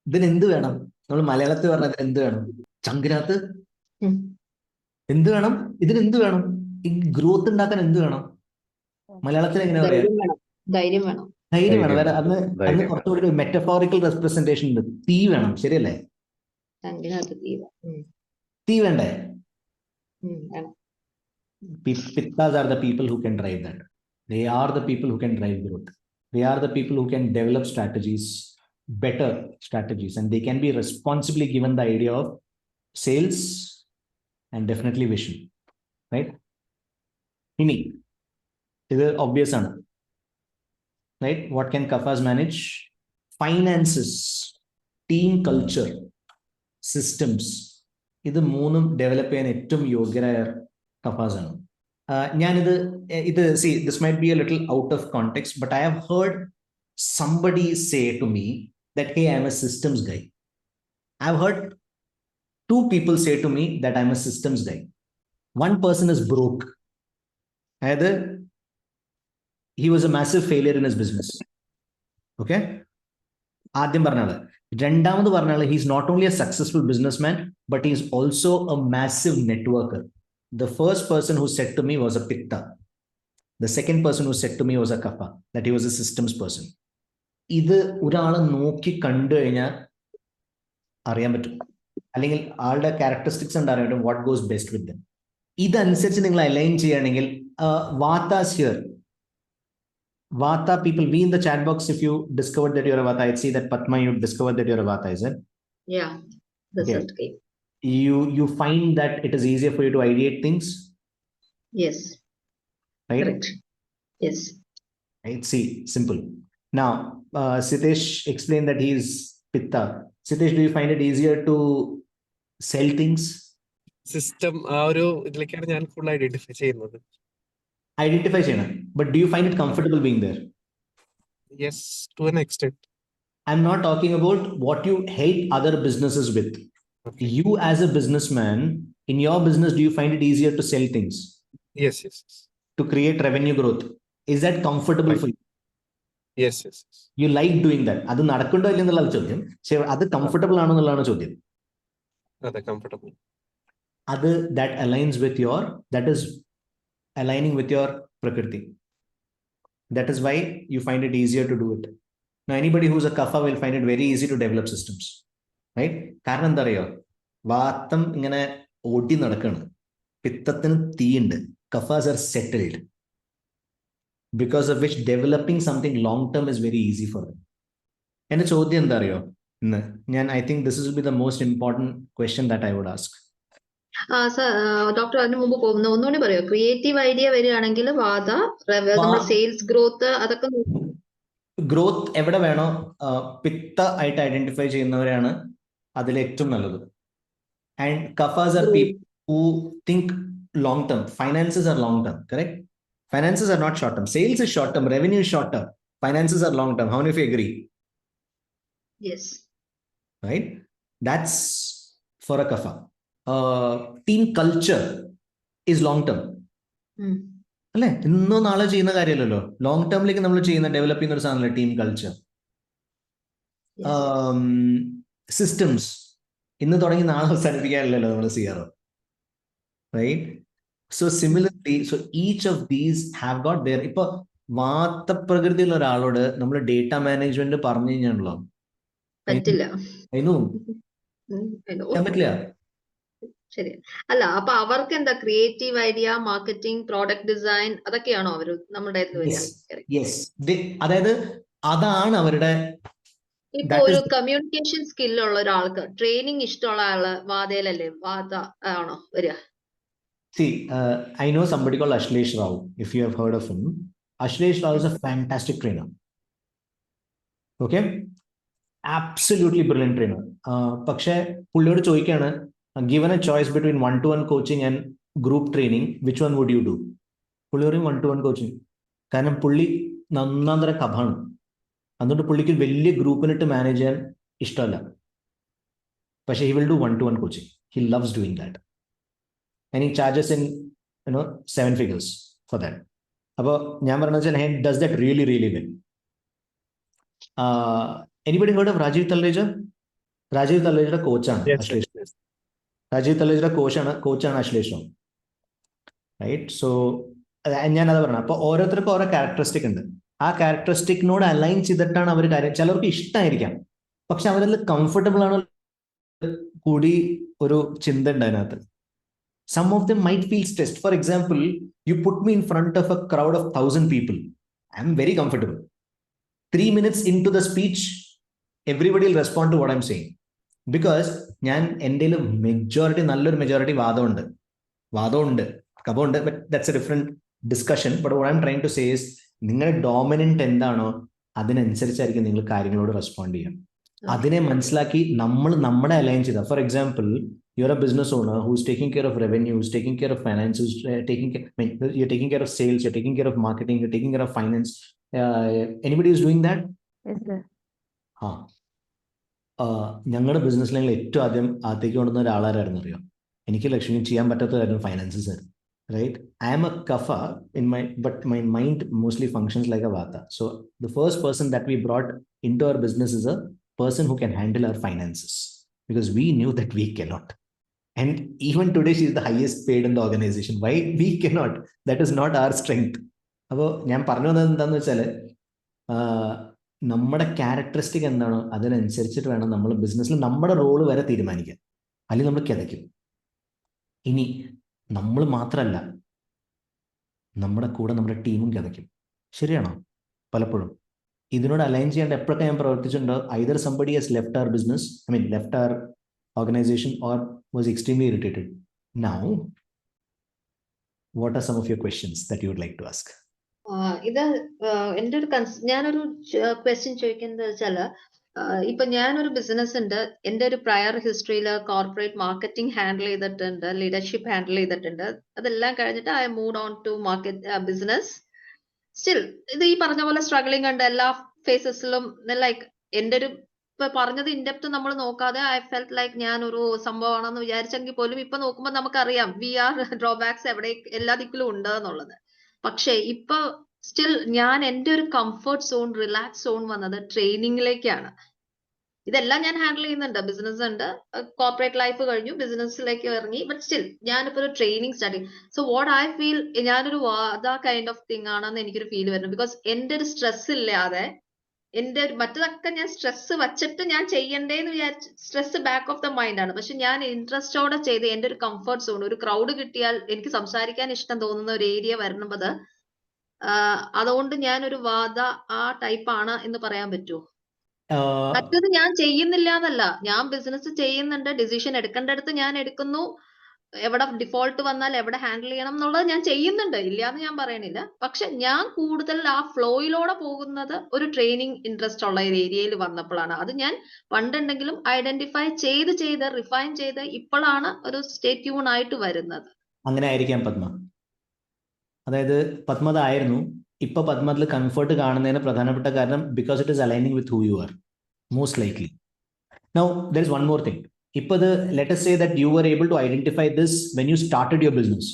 ഇതിന് എന്ത് വേണം? നമ്മൾ മലയാളത്തിൽ പറഞ്ഞത് എന്ത് വേണം? ചങ്കിനകത്ത് എന്ത് വേണം? ഇതിന് എന്ത് വേണം? ഈ ഗ്രോത്ത് ഉണ്ടാക്കാൻ എന്ത് വേണം? മലയാളത്തിൽ എങ്ങനെയാ പറയാ? ധൈര്യം വേണം. വേറെ അന്ന് കുറച്ചുകൂടി മെറ്റഫോറിക്കൽ റെപ്രസെന്റേഷൻ ഉണ്ട്. തീ വേണം, ശരിയല്ലേ? തീ വേണ്ടേ? Pittas are the people who can drive that. They are the people who can drive growth. They are the people who can develop strategies, better strategies, and they can be responsibly given the idea of sales and definitely vision, right? Ini is obvious ana, right? What can Kafas manage? Finances, team culture, systems. ഇത് 3 develop ചെയ്യാൻ ഏറ്റവും യോഗ്യരായ കഫാസ് ആണ്. see, this might be a little out of context, but I have heard somebody say to me that, hey, I'm a systems guy. I've heard 2 people say to me that I'm a systems guy. One person is broke. Either he was a massive failure in his business. Okay? ആദ്യം പറഞ്ഞത്. രണ്ടാമത് പറഞ്ഞാൽ he's not only a successful businessman, but he's also a massive networker. The first person who said to me was a Pitta. The second person who said to me was a Kapha, that he was a systems person. ഇത് ഒരാളെ നോക്കി കണ്ടു കഴിഞ്ഞാൽ അറിയാൻ പറ്റും, അല്ലെങ്കിൽ ആളുടെ characteristics ഉണ്ട് അറിയാൻ പറ്റും, വാട്ട് ഗോസ് ബെസ്റ്റ് വിത്ത് ദം. ഇതനുസരിച്ച് നിങ്ങൾ അലൈൻ ചെയ്യുകയാണെങ്കിൽ വാത്താസ് here. Vata people, be in the chat box if you discovered that you're a Vata. I see that Padma, you discovered that you're a Vata, is it? Yeah, that's Okay. okay. You find that it is easier for you to ideate things, Yes, right? correct. Yes. Right. See, simple. Now, Sitesh explained that he is Pitta. Sitesh, do you find it easier to sell things? System ആ ഒരു ഇതിലേക്കാണ് ഞാൻ full identify ചെയ്യുന്നത്. Identify ചെയ്യണം. But do you find it comfortable being there? Yes, to an extent. I'm not talking about what you help other businesses with. You as a businessman, in your business, do you find it easier to sell things, yes yes to create revenue growth? Is that comfortable for you? Yes yes. You like doing that? അത് നടക്കുന്നുണ്ടോ ഇല്ലെന്നുള്ള ചോദ്യം, പക്ഷേ അത് comfortable ആണോ എന്നുള്ളതാണ് ചോദ്യം. അതെ, comfortable. അത് that aligns with your, that is aligning with your prakriti. That is why you find it easier to do it. Now, anybody who's a kapha will find it very easy to develop systems, right? കാരണം എന്താ അറിയോ, വാത്തം ഇങ്ങനെ ഓടി നടക്കാണ്, പിത്തത്തിന് തീയുണ്ട്. Kaphas are settled, because of which developing something long term is very easy for them. എന്റെ ചോദ്യം എന്താ അറിയോ ഇന്ന് ഞാൻ, I think this will be the most important question that I would ask. Doctor അതിന് മുമ്പ് പോകുന്ന ഒന്നുകൂടി പറയോ, ക്രിയേറ്റീവ് ഐഡിയ വരികയാണെങ്കിൽ വാദ, നമ്മൾ സെയിൽസ് ഗ്രോത്ത് അതൊക്കെ ഗ്രോത്ത് എവിടെ വേണോ പിത്ത ആയിട്ട് ഐഡന്റിഫൈ ചെയ്യുന്നവരാണ് അതിൽ ഏറ്റവും നല്ലത്. And kaphas are people who think long term. Finances are long term, correct? Finances are not short term. Sales is short term, revenue is short term, finances are long term. How many of you agree? Yes. Right? That's for a kapha. Team culture is long term. അല്ലേ? ഇന്നോ നാളെ ചെയ്യുന്ന കാര്യമല്ലല്ലോ. Long ടേമിലേക്ക് നമ്മൾ ചെയ്യുന്ന develop ചെയ്യുന്ന ഒരു സാധനമല്ലേ ടീം കൾച്ചർ. സിസ്റ്റംസ് ഇന്ന് തുടങ്ങി നാളെ അവസാനിപ്പിക്കാനല്ലല്ലോ നമ്മൾ ചെയ്യാറ്, right? So similarly, so each of these have got their, ഇപ്പൊ വാത്തപ്രകൃതിയുള്ള ഒരാളോട് നമ്മൾ ഡേറ്റ മാനേജ്മെന്റ് പറഞ്ഞു കഴിഞ്ഞാണല്ലോ പറ്റില്ല. പറ്റില്ല. ശരി. അല്ല, അപ്പൊ അവർക്ക് എന്താ creative idea, marketing, product design അതൊക്കെയാണോ അവര് നമ്മുടെ അതായത് അതാണ് അവരുടെ. ഇപ്പൊ ഒരു കമ്മ്യൂണിക്കേഷൻ സ്കില്ലുള്ള ഒരാൾക്ക് ട്രെയിനിങ് ഇഷ്ടമുള്ള ആള് വാതയിലല്ലേ വാത ആണോ വരിക? See, I know somebody called Ashlesh Rao, if you have heard of him. Ashlesh Rao is a fantastic trainer. Okay? Absolutely brilliant trainer. പക്ഷേ പുള്ളിയോട് ചോദിക്കുകയാണ്, given a choice between one-to-one coaching and group training, which one would you do? പുള്ളി പറയും one-to-one coaching. കാരണം പുള്ളി നന്നാന്തര കഭാണ്. അതുകൊണ്ട് പുള്ളിക്ക് വലിയ ഗ്രൂപ്പിനിട്ട് മാനേജ് ചെയ്യാൻ ഇഷ്ടമല്ല. പക്ഷേ he will do one-to-one coaching. He loves doing that. And he charges in 7 figures for that. അപ്പോൾ ഞാൻ പറഞ്ഞാൽ he does that really really well. Anybody heard of Rajiv Talreja? Rajiv Talreja കോച്ചാണ് അശ്ലേഷ്. രാജീവ് തലേജയുടെ കോച്ചാണ് അശ്ലേഷ് റാം, റൈറ്റ്? സോ ഞാൻ അത് പറഞ്ഞത്. അപ്പോൾ ഓരോരുത്തർക്കും ഓരോ ക്യാരക്ടറിസ്റ്റിക് ഉണ്ട്. ആ ക്യാരക്ടറിസ്റ്റിക്കിനോട് അലൈൻ ചെയ്തിട്ടാണ് അവർ കാര്യം. ചിലർക്ക് ഇഷ്ടമായിരിക്കാം, പക്ഷെ അവരതിൽ കംഫർട്ടബിൾ ആണ് കൂടി ഒരു ചിന്ത ഉണ്ട് അതിനകത്ത്. Some of them might feel stressed. For example, you put me in front of a crowd of 1,000 people. I'm very comfortable. 3 minutes into the speech, everybody will respond to what I'm saying. Because ഞാൻ എൻ്റെ majority, നല്ലൊരു majority വാദമുണ്ട്, കബമുണ്ട്. But that's a different discussion. But what I'm trying to say is, നിങ്ങളുടെ dominant എന്താണോ അതിനനുസരിച്ചായിരിക്കും നിങ്ങൾ കാര്യങ്ങളോട് respond ചെയ്യുക. അതിനെ മനസ്സിലാക്കി നമ്മൾ നമ്മുടെ അലൈൻ ചെയ്ത. For example, you're a business owner who's taking care of revenue, who's taking care of finance, who's you're taking care of sales, you're taking care of marketing, you're taking care of finance. Anybody who's doing that? Yes, sir. ഞങ്ങളുടെ ബിസിനസ്സിൽ ഞങ്ങൾ ഏറ്റവും ആദ്യം ആദ്യത്തേക്ക് കൊണ്ടുവന്ന ഒരാളാരായിരുന്നു അറിയോ? എനിക്ക് ലക്ഷ്മി ചെയ്യാൻ പറ്റാത്ത കാര്യം ഫൈനാൻസസ് ആയിരുന്നു, right? I am a kapha but my mind mostly functions like a vata. So the first person that we brought into our business is a person who can handle our finances, because we knew that we cannot. And even today, she is the highest paid in the organization. Why we cannot? That is not our strength. അപ്പോൾ ഞാൻ പറഞ്ഞു വന്നത് എന്താണെന്ന് വെച്ചാൽ, നമ്മുടെ characteristic എന്താണോ അതിനനുസരിച്ചിട്ട് വേണം നമ്മൾ ബിസിനസ്സിൽ നമ്മുടെ റോള് വരെ തീരുമാനിക്കാൻ, അല്ലെങ്കിൽ നമ്മൾ കിതയ്ക്കും. ഇനി നമ്മൾ മാത്രമല്ല, നമ്മുടെ കൂടെ നമ്മുടെ ടീമും കിതയ്ക്കും. ശരിയാണോ? പലപ്പോഴും ഇതിനോട് അലൈൻ ചെയ്യാണ്ട് എപ്പോഴൊക്കെ ഞാൻ പ്രവർത്തിച്ചിട്ടുണ്ടോ, either somebody has left our business, left our organization or was extremely irritated. Now, what are some of your questions that you would like to ask? ഇത് എൻ്റെ ഒരു ഞാനൊരു ക്വസ്റ്റ്യൻ ചോദിക്കുന്നത് വെച്ചാല്, ഇപ്പൊ ഞാനൊരു ബിസിനസ് ഉണ്ട്, എൻ്റെ ഒരു പ്രയർ ഹിസ്റ്ററിയിൽ കോർപ്പറേറ്റ് മാർക്കറ്റിംഗ് ഹാൻഡിൽ ചെയ്തിട്ടുണ്ട്, ലീഡർഷിപ്പ് ഹാൻഡിൽ ചെയ്തിട്ടുണ്ട്. അതെല്ലാം കഴിഞ്ഞിട്ട് I move on to market business. Still ഇത് ഈ പറഞ്ഞ പോലെ സ്ട്രഗ്ലിംഗ് ഉണ്ട് എല്ലാ ഫേസസിലും. ലൈക്ക് എൻ്റെ ഒരു ഇപ്പൊ പറഞ്ഞത് ഇൻഡെപ്ത് നമ്മൾ നോക്കാതെ ഐ ഫെൽറ്റ് ലൈക്ക് ഞാനൊരു സംഭവമാണെന്ന് വിചാരിച്ചെങ്കിൽ പോലും ഇപ്പൊ നോക്കുമ്പോൾ നമുക്കറിയാം വി ആർ ഡ്രോബാക്സ് എവിടെ എല്ലാ ദിക്കിലും ഉണ്ട് എന്നുള്ളത്. പക്ഷെ ഇപ്പൊ സ്റ്റിൽ ഞാൻ എൻ്റെ ഒരു കംഫർട്ട് സോൺ, റിലാക്സ് സോൺ വന്നത് ട്രെയിനിങ്ങിലേക്കാണ്. ഇതെല്ലാം ഞാൻ ഹാൻഡിൽ ചെയ്യുന്നുണ്ട്, ബിസിനസ് ഉണ്ട്, കോർപ്പറേറ്റ് ലൈഫ് കഴിഞ്ഞു, ബിസിനസ്സിലേക്ക് ഇറങ്ങി. ബട്ട് സ്റ്റിൽ ഞാനിപ്പോ ഒരു ട്രെയിനിങ് സ്റ്റാർട്ട് ചെയ്യും. സോ വാട്ട് ഐ ഫീൽ, ഞാനൊരു വാദ കൈൻഡ് ഓഫ് തിങ് ആണെന്ന് എനിക്കൊരു ഫീൽ വരുന്നു. ബിക്കോസ് എൻ്റെ ഒരു സ്ട്രെസ് ഇല്ലാതെ, എൻ്റെ മറ്റതൊക്കെ ഞാൻ സ്ട്രെസ് വച്ചിട്ട് ഞാൻ ചെയ്യണ്ടേന്ന് വിചാരിച്ച് stress back of the mind ആണ്. പക്ഷെ ഞാൻ ഇൻട്രസ്റ്റോടെ ചെയ്ത് എൻ്റെ ഒരു കംഫർട്ട് സോൺ, ഒരു ക്രൗഡ് കിട്ടിയാൽ എനിക്ക് സംസാരിക്കാൻ ഇഷ്ടം തോന്നുന്ന ഒരു ഏരിയ വരുന്നത്, അതുകൊണ്ട് ഞാനൊരു വാദ ആ ടൈപ്പ് ആണ് എന്ന് പറയാൻ പറ്റുമോ? മറ്റത് ഞാൻ ചെയ്യുന്നില്ല എന്നല്ല, ഞാൻ ബിസിനസ് ചെയ്യുന്നുണ്ട്, ഡിസിഷൻ എടുക്കേണ്ടടുത്ത് ഞാൻ എടുക്കുന്നു, എവിടെ ഡിഫോൾട്ട് വന്നാൽ എവിടെ ഹാൻഡിൽ ചെയ്യണം എന്നുള്ളത് ഞാൻ ചെയ്യുന്നുണ്ട്, ഇല്ലാന്ന് ഞാൻ പറയണില്ല. പക്ഷെ ഞാൻ കൂടുതൽ ആ ഫ്ലോയിലൂടെ പോകുന്നത് ഒരു ട്രെയിനിങ് ഇൻട്രസ്റ്റ് ഉള്ള ഒരു ഏരിയയിൽ വന്നപ്പോഴാണ്. അത് ഞാൻ പണ്ടുണ്ടെങ്കിലും ഐഡന്റിഫൈ ചെയ്ത് റിഫൈൻ ചെയ്ത് ഇപ്പോഴാണ് ഒരു സ്റ്റേ ട്യൂൺ ആയിട്ട് വരുന്നത്. അങ്ങനെ ആയിരിക്കാം പത്മ. അതായത് പത്മത ആയിരുന്നു, ഇപ്പൊ പത്മത്തിൽ കംഫർട്ട് കാണുന്നതിന് പ്രധാനപ്പെട്ട കാരണം because it is aligning with who you are most likely. Now there is one more thing. ഇപ്പൊ let us say that you were able to identify this when you started your business.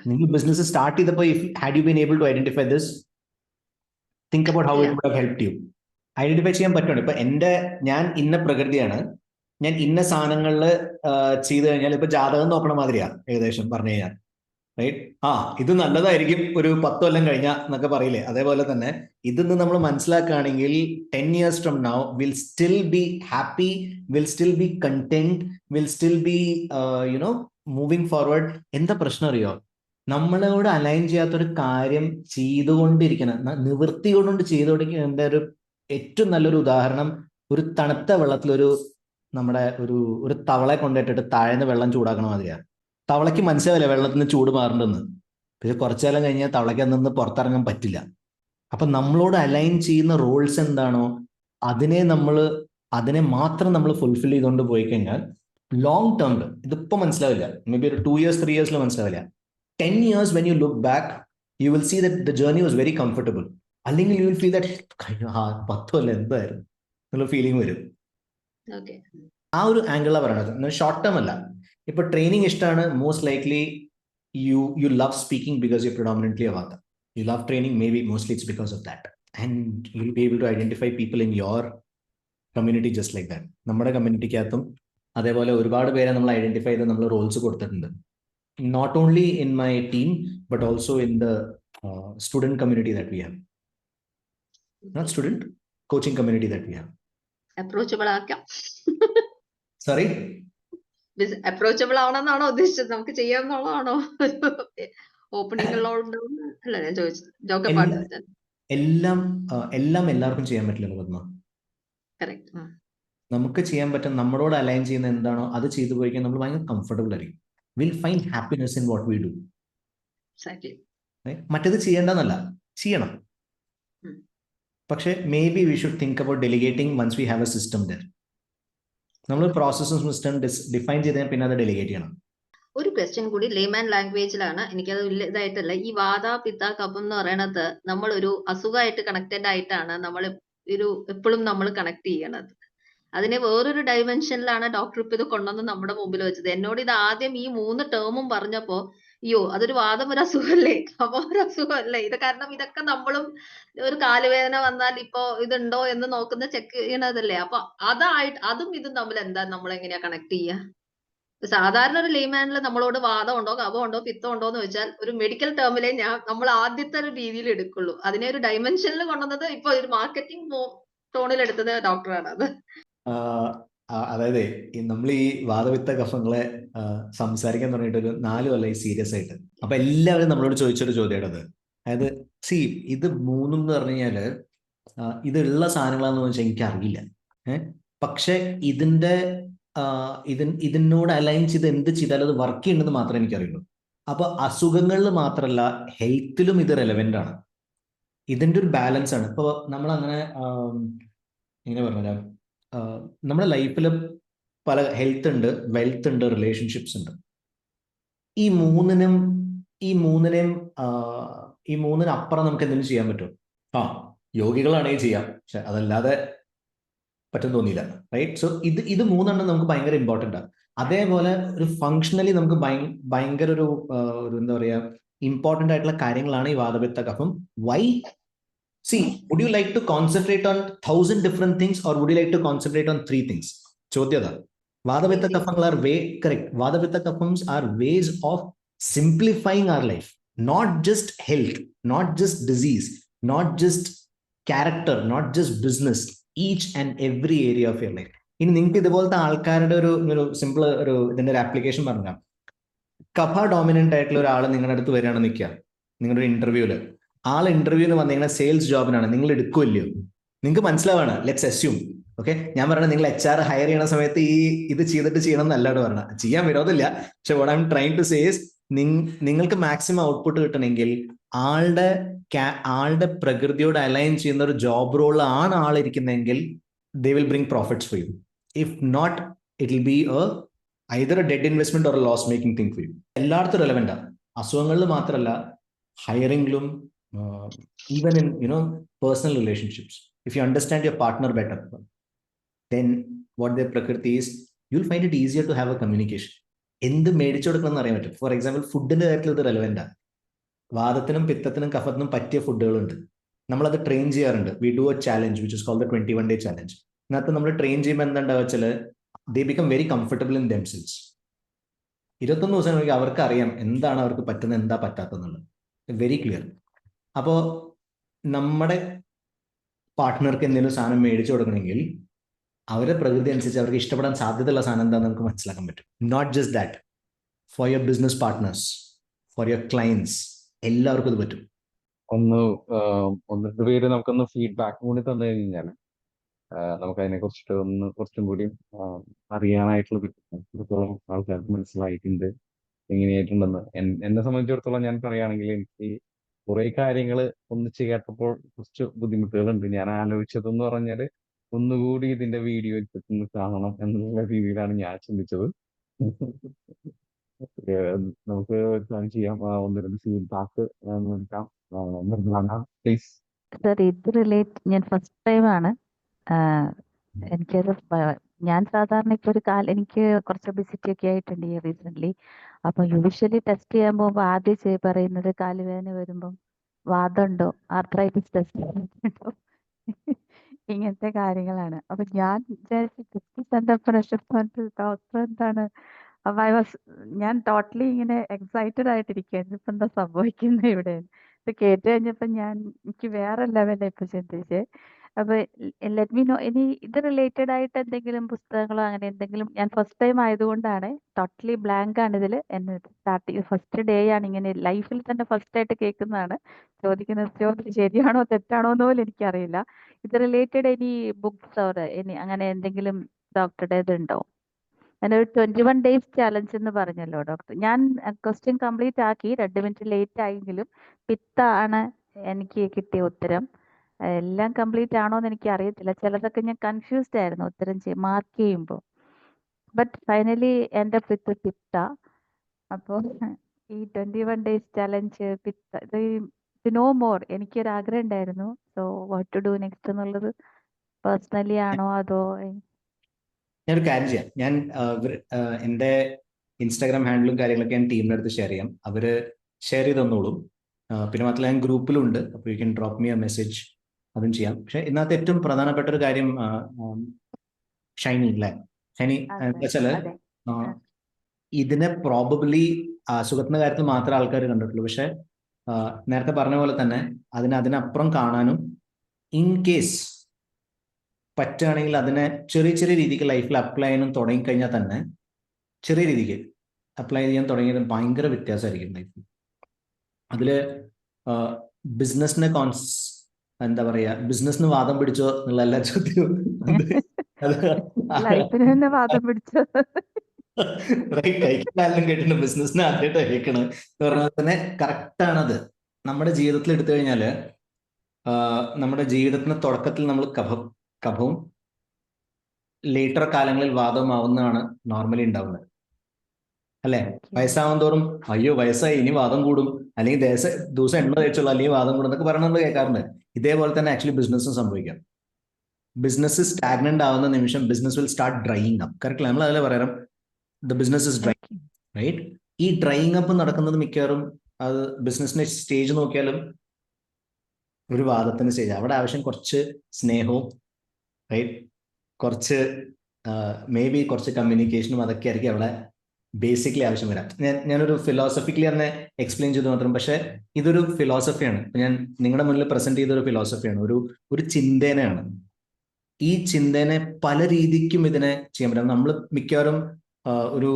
നിങ്ങൾ business start ചെയ്തപ്പോൾ, had you been able to identify this, think about how it would have helped you. Identify ചെയ്യാൻ പറ്റുന്നുണ്ട്. ഇപ്പൊ ഞാൻ ഇന്ന പ്രകൃതിയാണ്, ഞാൻ ഇന്ന സാധനങ്ങളിൽ ചെയ്തു കഴിഞ്ഞാൽ ഇപ്പൊ ജാതകം നോക്കണ മാതിരിയാ ഏകദേശം പറഞ്ഞു കഴിഞ്ഞാൽ, റൈറ്റ്? ഇത് നല്ലതായിരിക്കും ഒരു 10 കൊല്ലം കഴിഞ്ഞ എന്നൊക്കെ പറയില്ലേ, അതേപോലെ തന്നെ ഇതെന്ന് നമ്മൾ മനസ്സിലാക്കുകയാണെങ്കിൽ 10 years from now will still be happy, will still B content, will still B moving forward. എന്താ പ്രശ്നം അറിയോ? നമ്മളോട് അലൈൻ ചെയ്യാത്തൊരു കാര്യം ചെയ്തുകൊണ്ടിരിക്കണം, നിവൃത്തി കൊണ്ട് ചെയ്തുകൊണ്ടിരിക്കുന്ന ഒരു ഏറ്റവും നല്ലൊരു ഉദാഹരണം, ഒരു തണുത്ത വെള്ളത്തിൽ നമ്മുടെ ഒരു തവളെ കൊണ്ടിട്ടിട്ട് താഴ്ന്ന വെള്ളം ചൂടാക്കണ മാതിരിയാണ്. തവളയ്ക്ക് മനസ്സിലാവില്ല വെള്ളത്തിന് ചൂട് മാറണ്ടെന്ന്. പക്ഷെ കുറച്ചു കാലം കഴിഞ്ഞാൽ തവളയ്ക്ക് അന്ന് പുറത്തിറങ്ങാൻ പറ്റില്ല. അപ്പൊ നമ്മളോട് അലൈൻ ചെയ്യുന്ന റോൾസ് എന്താണോ അതിനെ മാത്രം നമ്മൾ ഫുൾഫിൽ ചെയ്തുകൊണ്ട് പോയി കഴിഞ്ഞാൽ ലോങ് ടേമിൽ ഇതിപ്പോ മനസ്സിലാവില്ല, മേ ബി ഒരു 2 years 3 years മനസ്സിലാവില്ല. 10 years when you look back, you will see that the journey was very comfortable. അല്ലെങ്കിൽ you will feel that 10 കൊല്ലം എന്തായിരുന്നു എന്നുള്ള ഫീലിംഗ് വരും. ആ ഒരു ആംഗിളാണ് പറയണത്, ഷോർട്ട് ടേം അല്ല. ഇപ്പൊ ട്രെയിനിങ് ഇഷ്ടമാണ്, most likely you love speaking because you're predominantly a Vata. You love training, maybe mostly it's because of that. And you'll be able to identify people in your community just like that. നമ്മുടെ കമ്മ്യൂണിറ്റിക്കകത്തും അതേപോലെ ഒരുപാട് പേരെ നമ്മൾ identify ചെയ്ത് നമ്മൾ roles കൊടുത്തിട്ടുണ്ട്. Not only in my team but also in the student community that we have. Not student, coaching community that we have. Approachable ആക്കാം. Sorry, approachable ആവണമെന്നാണോ ഉദ്ദേശിച്ചത്? നമുക്ക് ചെയ്യാവുന്നതാണോ? ഓപ്പണിംഗ് അല്ല ഞാൻ ചോദിച്ചത്. എല്ലാം എല്ലാവർക്കും ചെയ്യാൻ പറ്റില്ല പത്മ. നമുക്ക് ചെയ്യാൻ പറ്റും, നമ്മളോട് അലൈൻ ചെയ്യുന്ന എന്താണോ അത് ചെയ്തു പോയിക്കാൻ നമ്മൾ ഭയങ്കര കംഫർട്ടബിൾ ആയിരിക്കും. Will find happiness in what we do. മറ്റേത് ചെയ്യേണ്ടെന്നല്ല, ചെയ്യണം. പക്ഷെ maybe we should think about delegating once we have a system there. നമ്മൾ പ്രോസസ്സും സിസ്റ്റം ഡിഫൈൻ ചെയ്തതിന് പിന്നെ അത് ഡെലിഗേറ്റ് ചെയ്യണം. ഒരു ക്വസ്റ്റ്യൻ കൂടി ലേമാൻ ലാംഗ്വേജിലാണ്, എനിക്കത് ഇതായിട്ടല്ല. ഈ വാത പിത്ത കഫം എന്ന് പറയണത് നമ്മൾ ഒരു അസുഖമായിട്ട് കണക്റ്റഡ് ആയിട്ടാണ് നമ്മൾ എപ്പോഴും നമ്മൾ കണക്ട് ചെയ്യണത്. അതിനെ വേറൊരു ഡയമെൻഷനിലാണ് ഡോക്ടർ ഇപ്പൊ ഇത് കൊണ്ടുവന്ന് നമ്മുടെ മുമ്പിൽ വെച്ചത്. എന്നോട് ഇത് ആദ്യം ഈ 3 ടേമും പറഞ്ഞപ്പോ അയ്യോ അതൊരു വാദം ഒരു അസുഖമല്ലേ, കഫം ഒരു അസുഖമല്ലേ, ഇത് കാരണം ഇതൊക്കെ നമ്മളും ഒരു കാലുവേദന വന്നാൽ ഇപ്പോ ഇതുണ്ടോ എന്ന് നോക്കുന്ന ചെക്ക് ചെയ്യണതല്ലേ. അപ്പൊ അതും ഇതും തമ്മിൽ എന്താ നമ്മൾ എങ്ങനെയാ കണക്ട് ചെയ്യുക? സാധാരണ ഒരു ലെയ്മാനിൽ നമ്മളോട് വാദം ഉണ്ടോ കഫം ഉണ്ടോ പിത്തം ഉണ്ടോ എന്ന് വെച്ചാൽ ഒരു മെഡിക്കൽ ടേമിലെ നമ്മൾ ആദ്യത്തെ ഒരു രീതിയിൽ എടുക്കുള്ളൂ. അതിനെ ഒരു ഡയമെൻഷനിൽ കൊണ്ടുവന്നത് ഇപ്പൊ ഒരു മാർക്കറ്റിംഗ് ടോണിൽ എടുത്തത് ഡോക്ടറാണ് അത്. അതായത് നമ്മൾ ഈ വാദവിത്ത കഫങ്ങളെ സംസാരിക്കാൻ തുടങ്ങിയിട്ട് ഒരു 4 കൊല്ലമായി സീരിയസ് ആയിട്ട്. അപ്പൊ എല്ലാവരും നമ്മളോട് ചോദിച്ചൊരു ചോദ്യമാണ് അത്. അതായത് ഇത് മൂന്നും എന്ന് പറഞ്ഞു കഴിഞ്ഞാല് ഇതുള്ള സാധനങ്ങളാന്ന് വെച്ചാൽ എനിക്ക് അറിയില്ല. പക്ഷെ ഇതിനോട് അലൈൻ ചെയ്ത് എന്ത് ചെയ്താലും അത് വർക്ക് ചെയ്യുന്നത് മാത്രമേ എനിക്കറിയുള്ളൂ. അപ്പൊ അസുഖങ്ങളിൽ മാത്രമല്ല ഹെൽത്തിലും ഇത് റെലവെന്റ് ആണ്. ഇതിന്റെ ഒരു ബാലൻസ് ആണ്. ഇപ്പൊ നമ്മളങ്ങനെ എങ്ങനെ പറഞ്ഞാൽ നമ്മുടെ ലൈഫിൽ പല ഹെൽത്ത് ഉണ്ട്, വെൽത്ത് ഉണ്ട്, റിലേഷൻഷിപ്സ് ഉണ്ട്. ഈ മൂന്നിനപ്പുറം നമുക്ക് എന്തെങ്കിലും ചെയ്യാൻ പറ്റും? യോഗികളാണെങ്കിൽ ചെയ്യാം, പക്ഷെ അതല്ലാതെ പറ്റും തോന്നിയില്ല, റൈറ്റ്? സോ ഇത് മൂന്നെണ്ണം നമുക്ക് ഭയങ്കര ഇമ്പോർട്ടൻ്റ് ആണ്. അതേപോലെ ഒരു ഫങ്ഷണലി നമുക്ക് ഭയങ്കര ഒരു എന്താ പറയുക ഇമ്പോർട്ടൻ്റ് ആയിട്ടുള്ള കാര്യങ്ങളാണ് ഈ വാതപിത്ത കഫം. Y? would you like to concentrate on 1,000 different things or would you like to concentrate on 3 things? ചോദ്യത. വാതപിത്ത കഫങ്ങൾ are correct. വാതപിത്ത കഫംസ് are ways of simplifying our life. Not just health, not just disease, not just character, not just business, each and every area of your life. ഇനി നിങ്ങൾക്ക് ഇതുപോലത്തെ ആൾക്കാരുടെ ഒരു simple ഇതിന്റെ ഒരു application പറഞ്ഞാൽ, കഫ dominant ആയിട്ടുള്ള ഒരാൾ നിങ്ങളുടെ അടുത്ത് വരികയാണ് നിൽക്കുക നിങ്ങളുടെ ഇന്റർവ്യൂല്. ഇന്റർവ്യൂവിന് വന്നിങ്ങനെ സെയിൽസ് ജോബിനാണ്, നിങ്ങൾ എടുക്കുമല്ലയോ? നിങ്ങൾക്ക് മനസ്സിലാവാണ്, ലെറ്റ്സ് അസ്യൂം. ഓക്കെ, ഞാൻ പറഞ്ഞത് നിങ്ങൾ HR ഹയർ ചെയ്യണ സമയത്ത് ഇത് ചെയ്യണം എന്നല്ലാണ്ട് പറഞ്ഞത്. ചെയ്യാൻ വിരോധമില്ല, പക്ഷെ what I am trying to say is നിങ്ങൾക്ക് മാക്സിമം ഔട്ട്പുട്ട് കിട്ടണമെങ്കിൽ ആളുടെ പ്രകൃതിയോട് അലൈൻ ചെയ്യുന്ന ഒരു ജോബ് റോളിലാണ് ആളിരിക്കുന്നതെങ്കിൽ they will bring profits for you. If not, it will be either a dead investment or a loss making thing for you. എല്ലായിടത്തും relevant ആണ്. അസുഖങ്ങളിൽ മാത്രമല്ല, ഹയറിംഗിലും, even in personal relationships. If you understand your partner better, then what their prakriti is, you'll find it easier to have a communication. എന്ത് മേടിച്ചു കൊടുക്കണം അറിയാൻ പറ്റും. For example, ഫുഡിന്റെ കാര്യത്തിൽ ഇത് റെലവെന്റ് ആണ്. വാദത്തിനും പിത്തത്തിനും കഫത്തിനും പറ്റിയ ഫുഡുകളുണ്ട്. നമ്മളത് ട്രെയിൻ ചെയ്യാറുണ്ട്. We do a challenge which is called the 21 day challenge. ഇതിനകത്ത് നമ്മൾ ട്രെയിൻ ചെയ്യുമ്പോൾ എന്താ വെച്ചാൽ they become very comfortable in themselves. 21 ദിവസം അവർക്ക് അറിയാം എന്താണ് അവർക്ക് പറ്റുന്നത്, എന്താ പറ്റാത്തതെന്നുള്ളത്. Very clear. അപ്പോൾ നമ്മുടെ പാർട്ട്ണർക്ക് എന്തെങ്കിലും സാധനം മേടിച്ചു കൊടുക്കണമെങ്കിൽ അവരുടെ പ്രകൃതി അനുസരിച്ച് അവർക്ക് ഇഷ്ടപ്പെടാൻ സാധ്യതയുള്ള സാധനം എന്താണെന്ന് നമുക്ക് മനസ്സിലാക്കാൻ പറ്റും. Not just that, for your business partners, for your clients, എല്ലാവർക്കും ഇത് പറ്റും. ഒന്ന് രണ്ട് പേര് നമുക്കൊന്ന് ഫീഡ്ബാക്ക് കൂടി തന്നു കഴിഞ്ഞാൽ നമുക്ക് അതിനെ കുറിച്ചിട്ട് കുറച്ചും കൂടി അറിയാനായിട്ടുള്ള എത്രത്തോളം ആൾക്കാർക്ക് മനസ്സിലായിട്ടുണ്ട്, എങ്ങനെയായിട്ടുണ്ടെന്ന്. എന്നെ സംബന്ധിച്ചിടത്തോളം ഞാൻ പറയുകയാണെങ്കിൽ എനിക്ക് കുറെ കാര്യങ്ങൾ ഒന്നിച്ച് കേട്ടപ്പോൾ കുറച്ച് ബുദ്ധിമുട്ടുകളുണ്ട്. ഞാൻ ആലോചിച്ചതെന്ന് പറഞ്ഞാൽ ഒന്നുകൂടി ഇതിന്റെ വീഡിയോ ഒന്ന് കാണണം എന്നുള്ള രീതിയിലാണ് ഞാൻ ചിന്തിച്ചത്. നമുക്ക് ചെയ്യാം, ഒന്ന് രണ്ട് ഫീഡ്ബാക്ക് എടുക്കാം. പ്ലീസ്. സർ, ഇത് റിലേറ്റ് ഞാൻ ഫസ്റ്റ് ടൈമാണ്. എനിക്കത് ഞാൻ സാധാരണ ഇപ്പോൾ എനിക്ക് കുറച്ച് ഒബിസിറ്റി ഒക്കെ ആയിട്ടുണ്ട് ഈ റീസെന്റ്. അപ്പൊ യൂഷ്വലി ടെസ്റ്റ് ചെയ്യാൻ പോകുമ്പോൾ ആദ്യം പറയുന്നത് കാലുവേദന വരുമ്പം വാദമുണ്ടോ, ആർത്രൈറ്റിസ് ടെസ്റ്റ് ഉണ്ടോ, ഇങ്ങനത്തെ കാര്യങ്ങളാണ്. അപ്പൊ ഞാൻ വിചാരിച്ചു ഡോക്ടർ എന്താണ്. അപ്പൊ ഞാൻ ടോട്ടലി ഇങ്ങനെ എക്സൈറ്റഡ് ആയിട്ടിരിക്കുകയായിരുന്നു, ഇപ്പൊ എന്താ സംഭവിക്കുന്നത് ഇവിടെ. ഇത് കേട്ട് കഴിഞ്ഞപ്പോ എനിക്ക് വേറെ ലെവലിൽ ഇപ്പൊ ചിന്തിച്ചേ. അപ്പൊ ലെറ്റ് മീ നോ, ഇനി ഇത് റിലേറ്റഡ് ആയിട്ട് എന്തെങ്കിലും പുസ്തകങ്ങളോ അങ്ങനെ എന്തെങ്കിലും. ഞാൻ ഫസ്റ്റ് ടൈം ആയതുകൊണ്ടാണ്, ടോട്ടലി ബ്ലാങ്ക് ആണ് ഇതിൽ. എന്നെ ഫസ്റ്റ് ഡേ ആണ് ഇങ്ങനെ ലൈഫിൽ തന്നെ ഫസ്റ്റ് ആയിട്ട് കേൾക്കുന്നതാണ്. ചോദ്യം ശരിയാണോ തെറ്റാണോ എന്ന് പോലും എനിക്കറിയില്ല. ഇത് റിലേറ്റഡ് എനി ബുക്സ് ഓർ അങ്ങനെ എന്തെങ്കിലും ഡോക്ടറുടെ ഇതുണ്ടോ? ഞാനൊരു 21 days ചാലഞ്ച് എന്ന് പറഞ്ഞല്ലോ ഡോക്ടർ. ഞാൻ ക്വസ്റ്റ്യൻ കംപ്ലീറ്റ് ആക്കി, 2 minute ലേറ്റ് ആയെങ്കിലും പിത്ത ആണ് എനിക്ക് കിട്ടിയ ഉത്തരം. എല്ലാം കംപ്ലീറ്റ് ആണോ എന്ന് എനിക്ക് അറിയത്തില്ല. ചിലതൊക്കെ ഞാൻ കൺഫ്യൂസ്ഡ് ആയിരുന്നു ഉത്തരം മാർക്ക് ചെയ്യുമ്പോൾ. ബട്ട് ഫൈനലി എൻ്റെ പിത്ത. അപ്പോൾ ഈ 21 days ചലഞ്ച് പിത്ത ഇത് നോ മോർ. എനിക്കൊരു ആഗ്രഹം ഉണ്ടായിരുന്നു. So what to do next എന്നുള്ളത് പേഴ്സണലി ആണോ അതോ ഞാനൊരു കാര്യം ചെയ്യാം. എൻ്റെ ഇൻസ്റ്റാഗ്രാം ഹാൻഡിലും കാര്യങ്ങളൊക്കെ ഞാൻ ടീമിൻ്റെ അടുത്ത് ഷെയർ ചെയ്യാം. അവര് ഷെയർ ചെയ്ത് തന്നോളും. പിന്നെ മാത്രമല്ല ഞാൻ ഗ്രൂപ്പിലുണ്ട്, അപ്പോൾ you can drop me A message, അതും ചെയ്യാം. പക്ഷെ ഇതിനകത്ത് ഏറ്റവും പ്രധാനപ്പെട്ട ഒരു കാര്യം ഷൈനി അല്ലേ, ഷൈനി എന്താ വെച്ചാല് അതെ. ഇതിനെ പ്രോബബ്ലി അസുഖത്തിന്റെ കാര്യത്തിൽ മാത്രമേ ആൾക്കാർ കണ്ടിട്ടുള്ളൂ. പക്ഷെ നേരത്തെ പറഞ്ഞ പോലെ തന്നെ അതിനപ്പുറം കാണാനും ഇൻ കേസ് പറ്റുകയാണെങ്കിൽ അതിനെ ചെറിയ ചെറിയ രീതിക്ക് ലൈഫിൽ അപ്ലൈ ചെയ്യാനും തുടങ്ങിക്കഴിഞ്ഞാൽ തന്നെ ചെറിയ രീതിക്ക് അപ്ലൈ ചെയ്യാൻ തുടങ്ങിയത് ഭയങ്കര വ്യത്യാസമായിരിക്കും ലൈഫിൽ. അതില് ബിസിനസിനെ എന്താ പറയാ, ബിസിനസിന് വാദം പിടിച്ചോ എന്നുള്ള എല്ലാ ചോദ്യവും ലൈഫിന് തന്നെ വാദം പിടിച്ചു. കേട്ടിട്ടുണ്ട്, ബിസിനസിന് ആദ്യമായിട്ട് കേൾക്കണ് എന്ന് പറഞ്ഞാൽ തന്നെ കറക്റ്റാണത്. നമ്മുടെ ജീവിതത്തിൽ എടുത്തു കഴിഞ്ഞാല് നമ്മുടെ ജീവിതത്തിന്റെ തുടക്കത്തിൽ നമ്മൾ കഫവും ലേറ്റർ കാലങ്ങളിൽ വാദമാവുന്നതാണ് നോർമലി ഉണ്ടാവുന്നത് അല്ലെ. വയസ്സാവും തോറും അയ്യോ വയസ്സായി ഇനി വാദം കൂടും, അല്ലെങ്കിൽ ദിവസം എണ്ണ തേച്ചുള്ളൂ അല്ലെങ്കിൽ വാദം കൂടും എന്നൊക്കെ പറഞ്ഞ് നമ്മൾ കേൾക്കാറുണ്ട്. ഇതേപോലെ തന്നെ ആക്ച്വലി ബിസിനസ്സും സംഭവിക്കാം. ബിസിനസ് സ്റ്റാഗ്നന്റ് ആവുന്ന നിമിഷം business will start drying up. Correct, നമ്മൾ അതിൽ പറയാം the business is dry, right. ഈ ഡ്രൈയിങ് അപ്പ് നടക്കുന്നത് മിക്കവാറും അത് ബിസിനസിന്റെ സ്റ്റേജ് നോക്കിയാലും ഒരു വാദത്തിന്റെ സ്റ്റേജ്. അവിടെ ആവശ്യം കുറച്ച് സ്നേഹവും, റൈറ്റ്, കുറച്ച് മേ ബി കുറച്ച് കമ്മ്യൂണിക്കേഷനും അതൊക്കെ ആയിരിക്കും അവിടെ ബേസിക്കലി ആവശ്യം വരാം. ഞാനൊരു ഫിലോസഫിക്കലി തന്നെ എക്സ്പ്ലെയിൻ ചെയ്തു മാത്രം, പക്ഷെ ഇതൊരു ഫിലോസഫിയാണ്. ഞാൻ നിങ്ങളുടെ മുന്നിൽ പ്രസന്റ് ചെയ്തൊരു ഫിലോസഫിയാണ്, ഒരു ചിന്തേനയാണ്. ഈ ചിന്തേനെ പല രീതിക്കും ഇതിനെ ചെയ്യാൻ പറ്റും. നമ്മൾ മിക്കവാറും ഒരു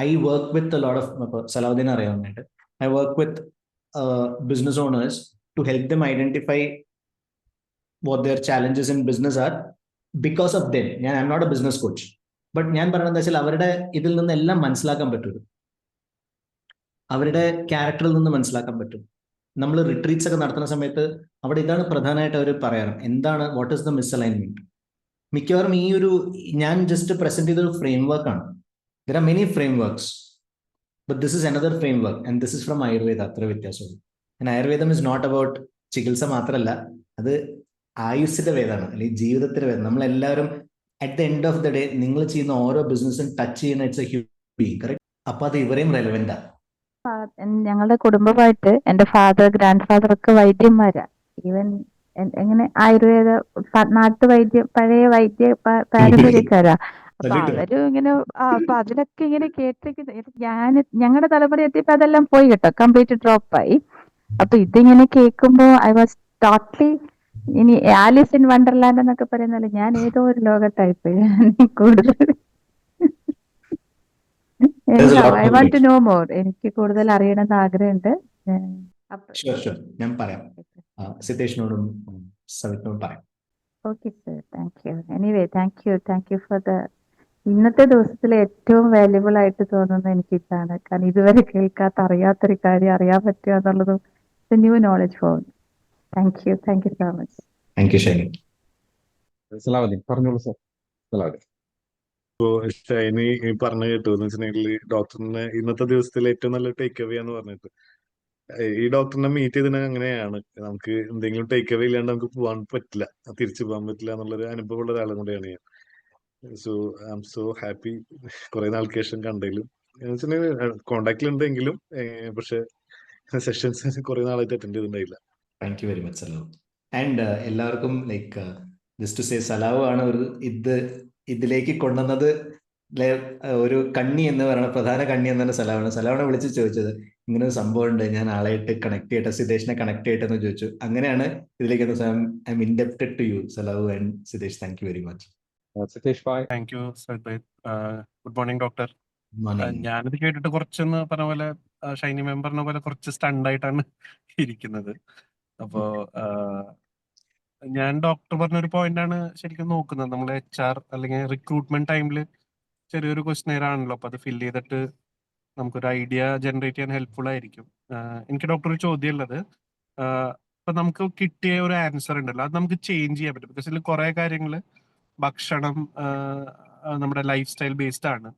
I work with lot of, Salahuddin അറിയാവുന്നതായിട്ട്, I work with business owners to help them identify what their challenges in business are because of them. I am not a business coach, but ഞാൻ പറയുന്നത് എന്താ വെച്ചാൽ അവരുടെ ഇതിൽ നിന്നെല്ലാം മനസ്സിലാക്കാൻ പറ്റും, അവരുടെ ക്യാരക്ടറിൽ നിന്ന് മനസ്സിലാക്കാൻ പറ്റും. നമ്മൾ റിട്രീറ്റ്സ് ഒക്കെ നടത്തുന്ന സമയത്ത് അവിടെ ഇതാണ് പ്രധാനമായിട്ട് അവർ പറയാറ്, എന്താണ് വാട്ട് ഈസ് ദ മിസ്അലൈൻമെന്റ്. മിക്കവാറും ഈ ഒരു ഞാൻ ജസ്റ്റ് പ്രസന്റ് ചെയ്തൊരു ഫ്രെയിം വർക്കാണ്. There are many frame works, but this is another frame work and this is from Ayurveda. അത്ര വ്യത്യാസമുള്ളൂ. ആൻഡ് ആയുർവേദം ഇസ് നോട്ട് അബൌട്ട് ചികിത്സ മാത്രമല്ല, അത് ആയുസ്സിന്റെ വേദമാണ്, അല്ലെങ്കിൽ ജീവിതത്തിന്റെ വേദം. നമ്മളെല്ലാവരും at the end of the day നിങ്ങൾ ചെയ്യുന്ന ഓരോ ബിസിനസ്സും ടച്ച് ചെയ്യുന്ന it's A human being, correct. അപ്പൊ അത് ഇവരെയും റെലവെന്റാ. ഞങ്ങളുടെ കുടുംബമായിട്ട് എന്റെ ഫാദർ ഗ്രാൻഡ് ഫാദർ ഒക്കെ വൈദ്യന്മാരാ. ഈവൻ എങ്ങനെ ആയുർവേദ നാട്ടുവൈദ്യ പഴയ വൈദ്യ പാരമ്പര്യക്കാരാ. അപ്പൊ അവരും ഇങ്ങനെ അപ്പൊ അതിലൊക്കെ ഇങ്ങനെ കേട്ടിരിക്കുന്നത് ഞങ്ങളുടെ തലമുറ എത്തിയപ്പോ അതെല്ലാം പോയി കേട്ടോ, കംപ്ലീറ്റ് ഡ്രോപ്പായി. അപ്പൊ ഇതിങ്ങനെ കേൾക്കുമ്പോ ഐ വാസ് ടോട്ടലി, ഇനി ആലിസ് ഇൻ വണ്ടർലാൻഡ് എന്നൊക്കെ പറയുന്നല്ലോ, ഞാൻ ഏതോ ഒരു ലോകത്തായിപ്പോയി കൂടുതൽ. I want to know more. എനിക്ക് കൂടുതൽ അറിയണമെന്ന് ആഗ്രഹമുണ്ട്. ഞാൻ പറയാം, സിതേഷിനോടും സവിത്തിനോടും പറയാം. Okay sir, thank you. Anyway thank you for the ഇന്നത്തെ ദിവസത്തിലെ ഏറ്റവും വാല്യുബിൾ ആയിട്ട് തോന്നുന്നത് എനിക്ക് ഇതാണ്. കാരണം ഇതുവരെ കേൾക്കാത്ത അറിയാത്തൊരു കാര്യം അറിയാൻ പറ്റുക എന്നുള്ളതും new knowledge for me. Thank you so much. Thank you Shiny. Salahuddin പറഞ്ഞോളൂ സർ. സലാഹുദ്ദീൻ. ഷൈനി പറഞ്ഞു കേട്ടു എന്ന് വെച്ചിട്ടുണ്ടെങ്കിൽ ഡോക്ടറിന് ഇന്നത്തെ ദിവസത്തിലെ ഏറ്റവും നല്ല ടേക്ക് അവേ എന്ന് പറഞ്ഞിട്ട്, ഈ ഡോക്ടറിനെ മീറ്റ് ചെയ്തിട്ടുണ്ടെങ്കിൽ അങ്ങനെയാണ്, നമുക്ക് എന്തെങ്കിലും ടേക്ക് അവേ ഇല്ലാണ്ട് നമുക്ക് പോകാൻ പറ്റില്ല, തിരിച്ചു പോകാൻ പറ്റില്ല എന്നുള്ളൊരു അനുഭവമുള്ള ഒരാളും കൂടെയാണ് ഞാൻ. So I M so happy കുറെ നാൾക്ക് ശേഷം കണ്ടെങ്കിലും. എന്ന് വെച്ചിട്ടുണ്ടെങ്കിൽ കോണ്ടാക്റ്റിലുണ്ടെങ്കിലും പക്ഷെ സെഷൻസ് കുറെ നാളായിട്ട് അറ്റൻഡ് ചെയ്തിട്ടുണ്ടായില്ല. Thank you very much Salahu. And എല്ലാവർക്കും like just to say, Salahu ആണ് ഒരു ഇതിലേക്ക് കൊണ്ടുവന്നത്. ഒരു കണ്ണി എന്ന് പറയുന്ന പ്രധാന കണ്ണി എന്നാണ് സലാഹാണ്. സലാഹാണ് വിളിച്ച് ചോദിച്ചത് ഇങ്ങനെ ഒരു സംഭവം ഉണ്ട്, ഞാൻ ആളായിട്ട് കണക്ട് ചെയ്യട്ടെ, സിതേഷിനെ കണക്ട് ചെയ്യട്ടെ എന്ന് ചോദിച്ചു. അങ്ങനെയാണ് ഇതിലേക്ക് I am indebted to you Salahu and Sitesh. Thank you very much. Sitesh bhai. Thank you സൽബൈത്. Good morning doctor. ഞാനിത് കേട്ടിട്ട് കുറച്ചൊന്ന് പറഞ്ഞ പോലെ ഷൈനി മെമ്പറിനെ പോലെ കുറച്ച് സ്റ്റണ്ടായിട്ടാണ് ഇരിക്കുന്നത്. അപ്പോ ഞാൻ ഡോക്ടർ പറഞ്ഞൊരു പോയിന്റ് ആണ് ശരിക്കും നോക്കുന്നത്. നമ്മൾ HR അല്ലെങ്കിൽ റിക്രൂട്ട്മെന്റ് ടൈമിൽ ചെറിയൊരു ക്വസ്റ്റ്യൻ ആണല്ലോ, അപ്പൊ അത് ഫില്ല് ചെയ്തിട്ട് നമുക്കൊരു ഐഡിയ ജനറേറ്റ് ചെയ്യാൻ ഹെൽപ്ഫുൾ ആയിരിക്കും. എനിക്ക് ഡോക്ടർ ഒരു ചോദ്യം ഉള്ളത്, ഇപ്പൊ നമുക്ക് കിട്ടിയ ഒരു ആൻസർ ഉണ്ടല്ലോ, അത് നമുക്ക് ചേഞ്ച് ചെയ്യാൻ പറ്റും. ബിക്കോസ് ഇതിൽ കുറെ കാര്യങ്ങൾ ഭക്ഷണം, നമ്മുടെ ലൈഫ് സ്റ്റൈൽ ബേസ്ഡ് ആണ്.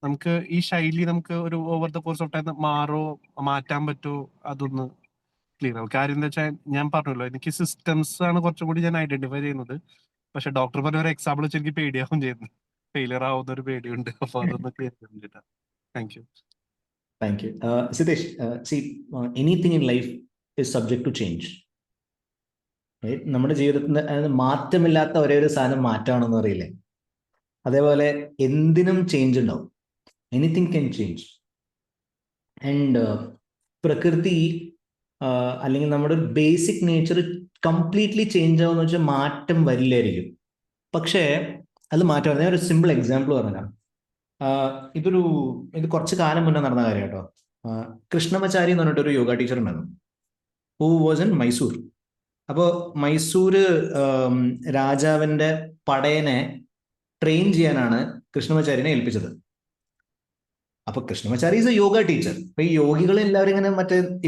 നമുക്ക് ഈ ശൈലി നമുക്ക് ഒരു over the course of time മാറ്റാൻ പറ്റുമോ? അതൊന്ന് ക്ലിയർ ആവും. കാര്യം എന്താ വെച്ചാൽ ഞാൻ പറഞ്ഞല്ലോ, എനിക്ക് സിസ്റ്റംസ് ആണ് കുറച്ചും കൂടി ഞാൻ ഐഡന്റിഫൈ ചെയ്യുന്നത്. പക്ഷെ ഡോക്ടർ പറഞ്ഞ ഒരു എക്സാമ്പിൾ വെച്ച് എനിക്ക് പേടിയാവും ചെയ്യുന്നു, ഫെയിലിയർ ആവുന്ന ഒരു പേടിയുണ്ട്. അപ്പൊ അതൊന്ന് ക്ലിയർ ചെയ്യാൻ വേണ്ടിട്ടാ. Thank you. Thank you. Siddesh, see, anything in life is subject to change. Right? നമ്മുടെ ജീവിതത്തിന് മാറ്റമില്ലാത്ത ഒരേ ഒരു സാധനം മാറ്റമാണെന്ന് അറിയില്ലേ? അതേപോലെ എന്തിനും ചേഞ്ച് ഉണ്ടാവും. Anything can change. ആൻഡ് പ്രകൃതി അല്ലെങ്കിൽ നമ്മുടെ ബേസിക് നേച്ചർ കംപ്ലീറ്റ്ലി ചേഞ്ച് ആവുമെന്ന് വെച്ചാൽ മാറ്റം വരില്ലായിരിക്കും. പക്ഷേ അത് മാറ്റം. ഞാൻ ഒരു സിമ്പിൾ എക്സാമ്പിൾ പറഞ്ഞുതരാം. ഇത് കുറച്ച് കാലം മുന്നേ നടന്ന കാര്യം കേട്ടോ. കൃഷ്ണമചാരി എന്ന് പറഞ്ഞിട്ടൊരു യോഗ ടീച്ചർ ഉണ്ടായിരുന്നു, ഹൂ വാസ് ഇൻ മൈസൂർ. അപ്പോൾ മൈസൂര് രാജാവിൻ്റെ പടയനെ ട്രെയിൻ ചെയ്യാനാണ് കൃഷ്ണമചാരിനെ ഏൽപ്പിച്ചത്. അപ്പൊ Krishnamachari is A yoga teacher. അപ്പൊ ഈ യോഗികൾ എല്ലാവരും ഇങ്ങനെ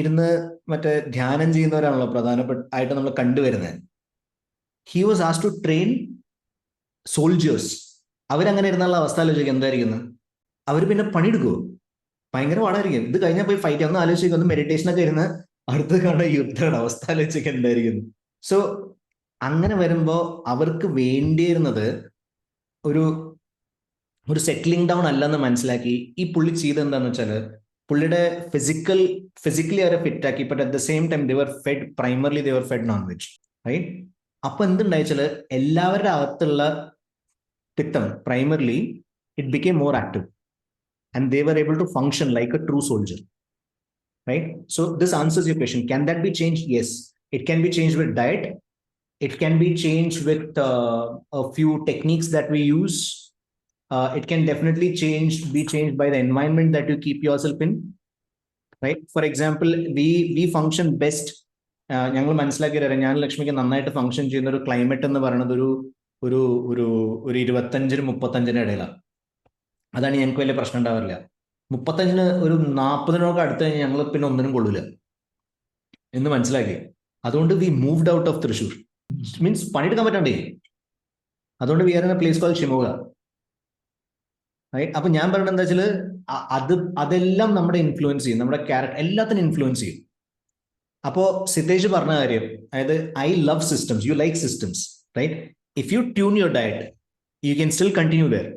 ഇരുന്ന് ധ്യാനം ചെയ്യുന്നവരാണല്ലോ പ്രധാനമായിട്ട് നമ്മൾ കണ്ടുവരുന്നത്. He was asked to train soldiers. അവരങ്ങനെ ഇരുന്നുള്ള അവസ്ഥ ആലോചിക്കുക എന്തായിരിക്കുന്നത്. അവർ പിന്നെ പണിയെടുക്കുമോ? ഭയങ്കര പാടായിരിക്കും. ഇത് കഴിഞ്ഞാൽ പോയി ഫൈറ്റ് ഒന്ന് ആലോചിക്കുക, ഒന്ന് മെഡിറ്റേഷനൊക്കെ ഇരുന്ന് അടുത്ത് കാണുന്ന യുദ്ധയുടെ അവസ്ഥ ആലോചിക്കുക എന്തായിരിക്കുന്നു. സോ അങ്ങനെ വരുമ്പോൾ അവർക്ക് വേണ്ടിയിരുന്നത് ഒരു സെറ്റിലിംഗ് ഡൗൺ അല്ലെന്ന് മനസ്സിലാക്കി ഈ പുള്ളി ചെയ്ത് എന്താന്ന് വെച്ചാൽ പുള്ളിയുടെ ഫിസിക്കലി അവരെ ഫിറ്റ് ആക്കി. But at the same time primarily they were fed non veg, right? അപ്പൊ എന്തുണ്ടായിച്ചാല് എല്ലാവരുടെ അകത്തുള്ള പിത്തം primarily it became more active and they were able to function like a true soldier, right? So this answers your question. Can that be changed? Yes, it can be changed with diet. It can be changed with a few techniques that we use. It can definitely be changed by the environment that you keep yourself in, right? For example, we function best. ഞങ്ങൾ മനസ്സിലാക്കിയറിയാം, ഞാൻ ലക്ഷ്മിക്ക് നന്നായിട്ട് function ചെയ്യുന്ന ഒരു climate എന്ന് പറയുന്നത് ഒരു 25-35 ഇടയിലാണ്. അതാണ് ഞങ്ങൾക്ക് വലിയ പ്രശ്നം ഉണ്ടാവില്ല. 35 ഒരു 40 അടുത്ത് കഴിഞ്ഞാൽ ഞങ്ങൾ പിന്നെ ഒന്നിനും കൊള്ളൂല എന്ന് മനസ്സിലാക്കി. അതുകൊണ്ട് we moved out of Thrissur. Means പണിയെടുക്കാൻ പറ്റണ്ടേ. അതുകൊണ്ട് we are in a place called Shimoga. അപ്പൊ ഞാൻ പറയുന്നത് എന്താ വെച്ചാൽ അതെല്ലാം നമ്മുടെ ഇൻഫ്ലുവൻസ് ചെയ്യും, നമ്മുടെ ക്യാരക്ടർ എല്ലാത്തിനും ഇൻഫ്ലുവൻസ് ചെയ്യും. അപ്പോ സിതേഷ് പറഞ്ഞ കാര്യം, അതായത് I love systems, you like systems, right? If you tune your diet, you can still continue there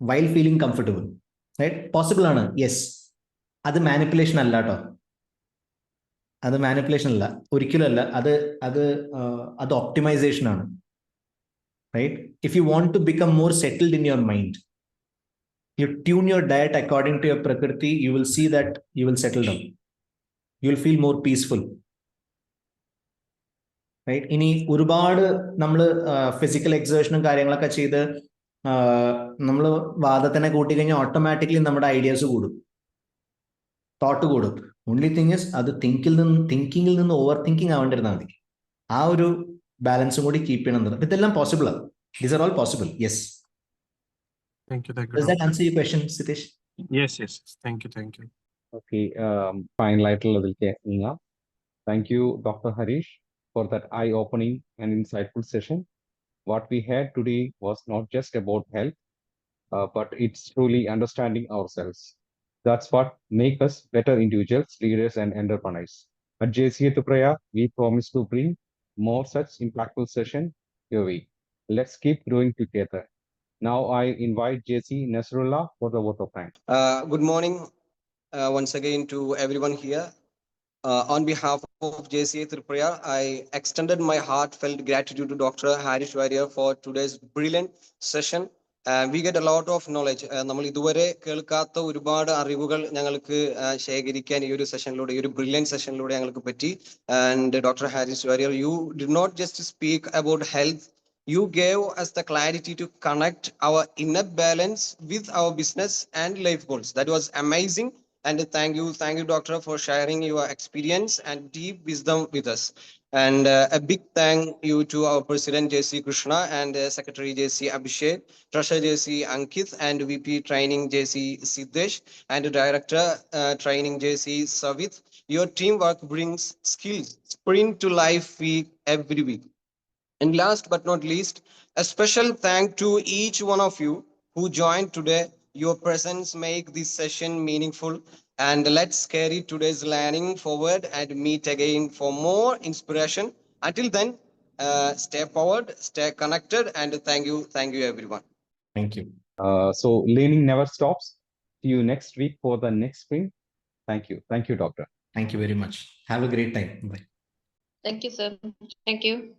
while feeling comfortable, right? Possible ആണ്, യെസ്. അത് മാനിപ്പുലേഷൻ അല്ല കേട്ടോ. അത് മാനിപ്പുലേഷൻ അല്ല, ഒരിക്കലും അല്ല. അത് ഒപ്റ്റിമൈസേഷൻ ആണ്, right? If you want to become more settled in your mind, you tune your diet according to your prakriti, you will see that you will settle down. You will feel more peaceful. Right? ഇനി ഒരുപാട് നമ്മൾ physical എക്സേഷനും കാര്യങ്ങളൊക്കെ ചെയ്ത് നമ്മൾ വാദത്തിനെ കൂട്ടിക്കഴിഞ്ഞാൽ automatically നമ്മുടെ ഐഡിയാസ് കൂടും, തോട്ട് കൂടും. ഓൺലി തിങ് ഇസ് അത് തിങ്കിങ്ങിൽ നിന്ന് ഓവർ തിങ്കിങ് ആവേണ്ടിരുന്നാൽ മതി. ആ ഒരു ബാലൻസും കൂടി കീപ്പ് ചെയ്യണം. ഇതെല്ലാം പോസിബിൾ ആണ്. These are all possible. Yes. Thank you. Does that answer your question, Siddesh? Yes. Thank you. Okay, ഫൈനലായിട്ടുള്ളതിലേക്ക് നീങ്ങാം. Thank you, Dr. Harish, for that eye-opening and insightful session. What we had today was not just about health, but it's truly understanding ourselves. That's what makes us better individuals, leaders, and entrepreneurs. At JCA Tupraya, we promise to bring more such impactful sessions your way. Let's keep growing together. Now I invite JC Nasrullah for the vote of thanks. Good morning once again to everyone here. On behalf of JCA Tripura, I extended my heartfelt gratitude to Dr. Harish Warrior for today's brilliant session. We get a lot of knowledge. നമ്മൾ ഇതുവരെ കേൾക്കാത്ത ഒരുപാട് അറിവുകൾ ഞങ്ങൾക്ക് ശേഖരിക്കാൻ ഈ ഒരു സെഷനിലൂടെ, ഈ ഒരു ബ്രില്യൻറ്റ് സെഷനിലൂടെ ഞങ്ങൾക്ക് പറ്റി. And doctor Haris Warrier, you did not just speak about health, you gave us the clarity to connect our inner balance with our business and life goals. That was amazing. And thank you, doctor, for sharing your experience and deep wisdom with us. And a big thank you to our president JC Krishna and secretary JC Abhishek, treasurer JC Ankit, and VP training JC Siddesh, and director training JC Savit. Your teamwork brings skills spring to life every week. And last but not least, a special thank to each one of you who joined today. Your presence make this session meaningful. And let's carry today's learning forward and meet again for more inspiration. Until then, stay forward, stay connected, and thank you everyone. Thank you. So learning never stops. See you next week for the next sprint. Thank you. Thank you, doctor. Thank you very much. Have a great time. Bye. Thank you, sir. Thank you.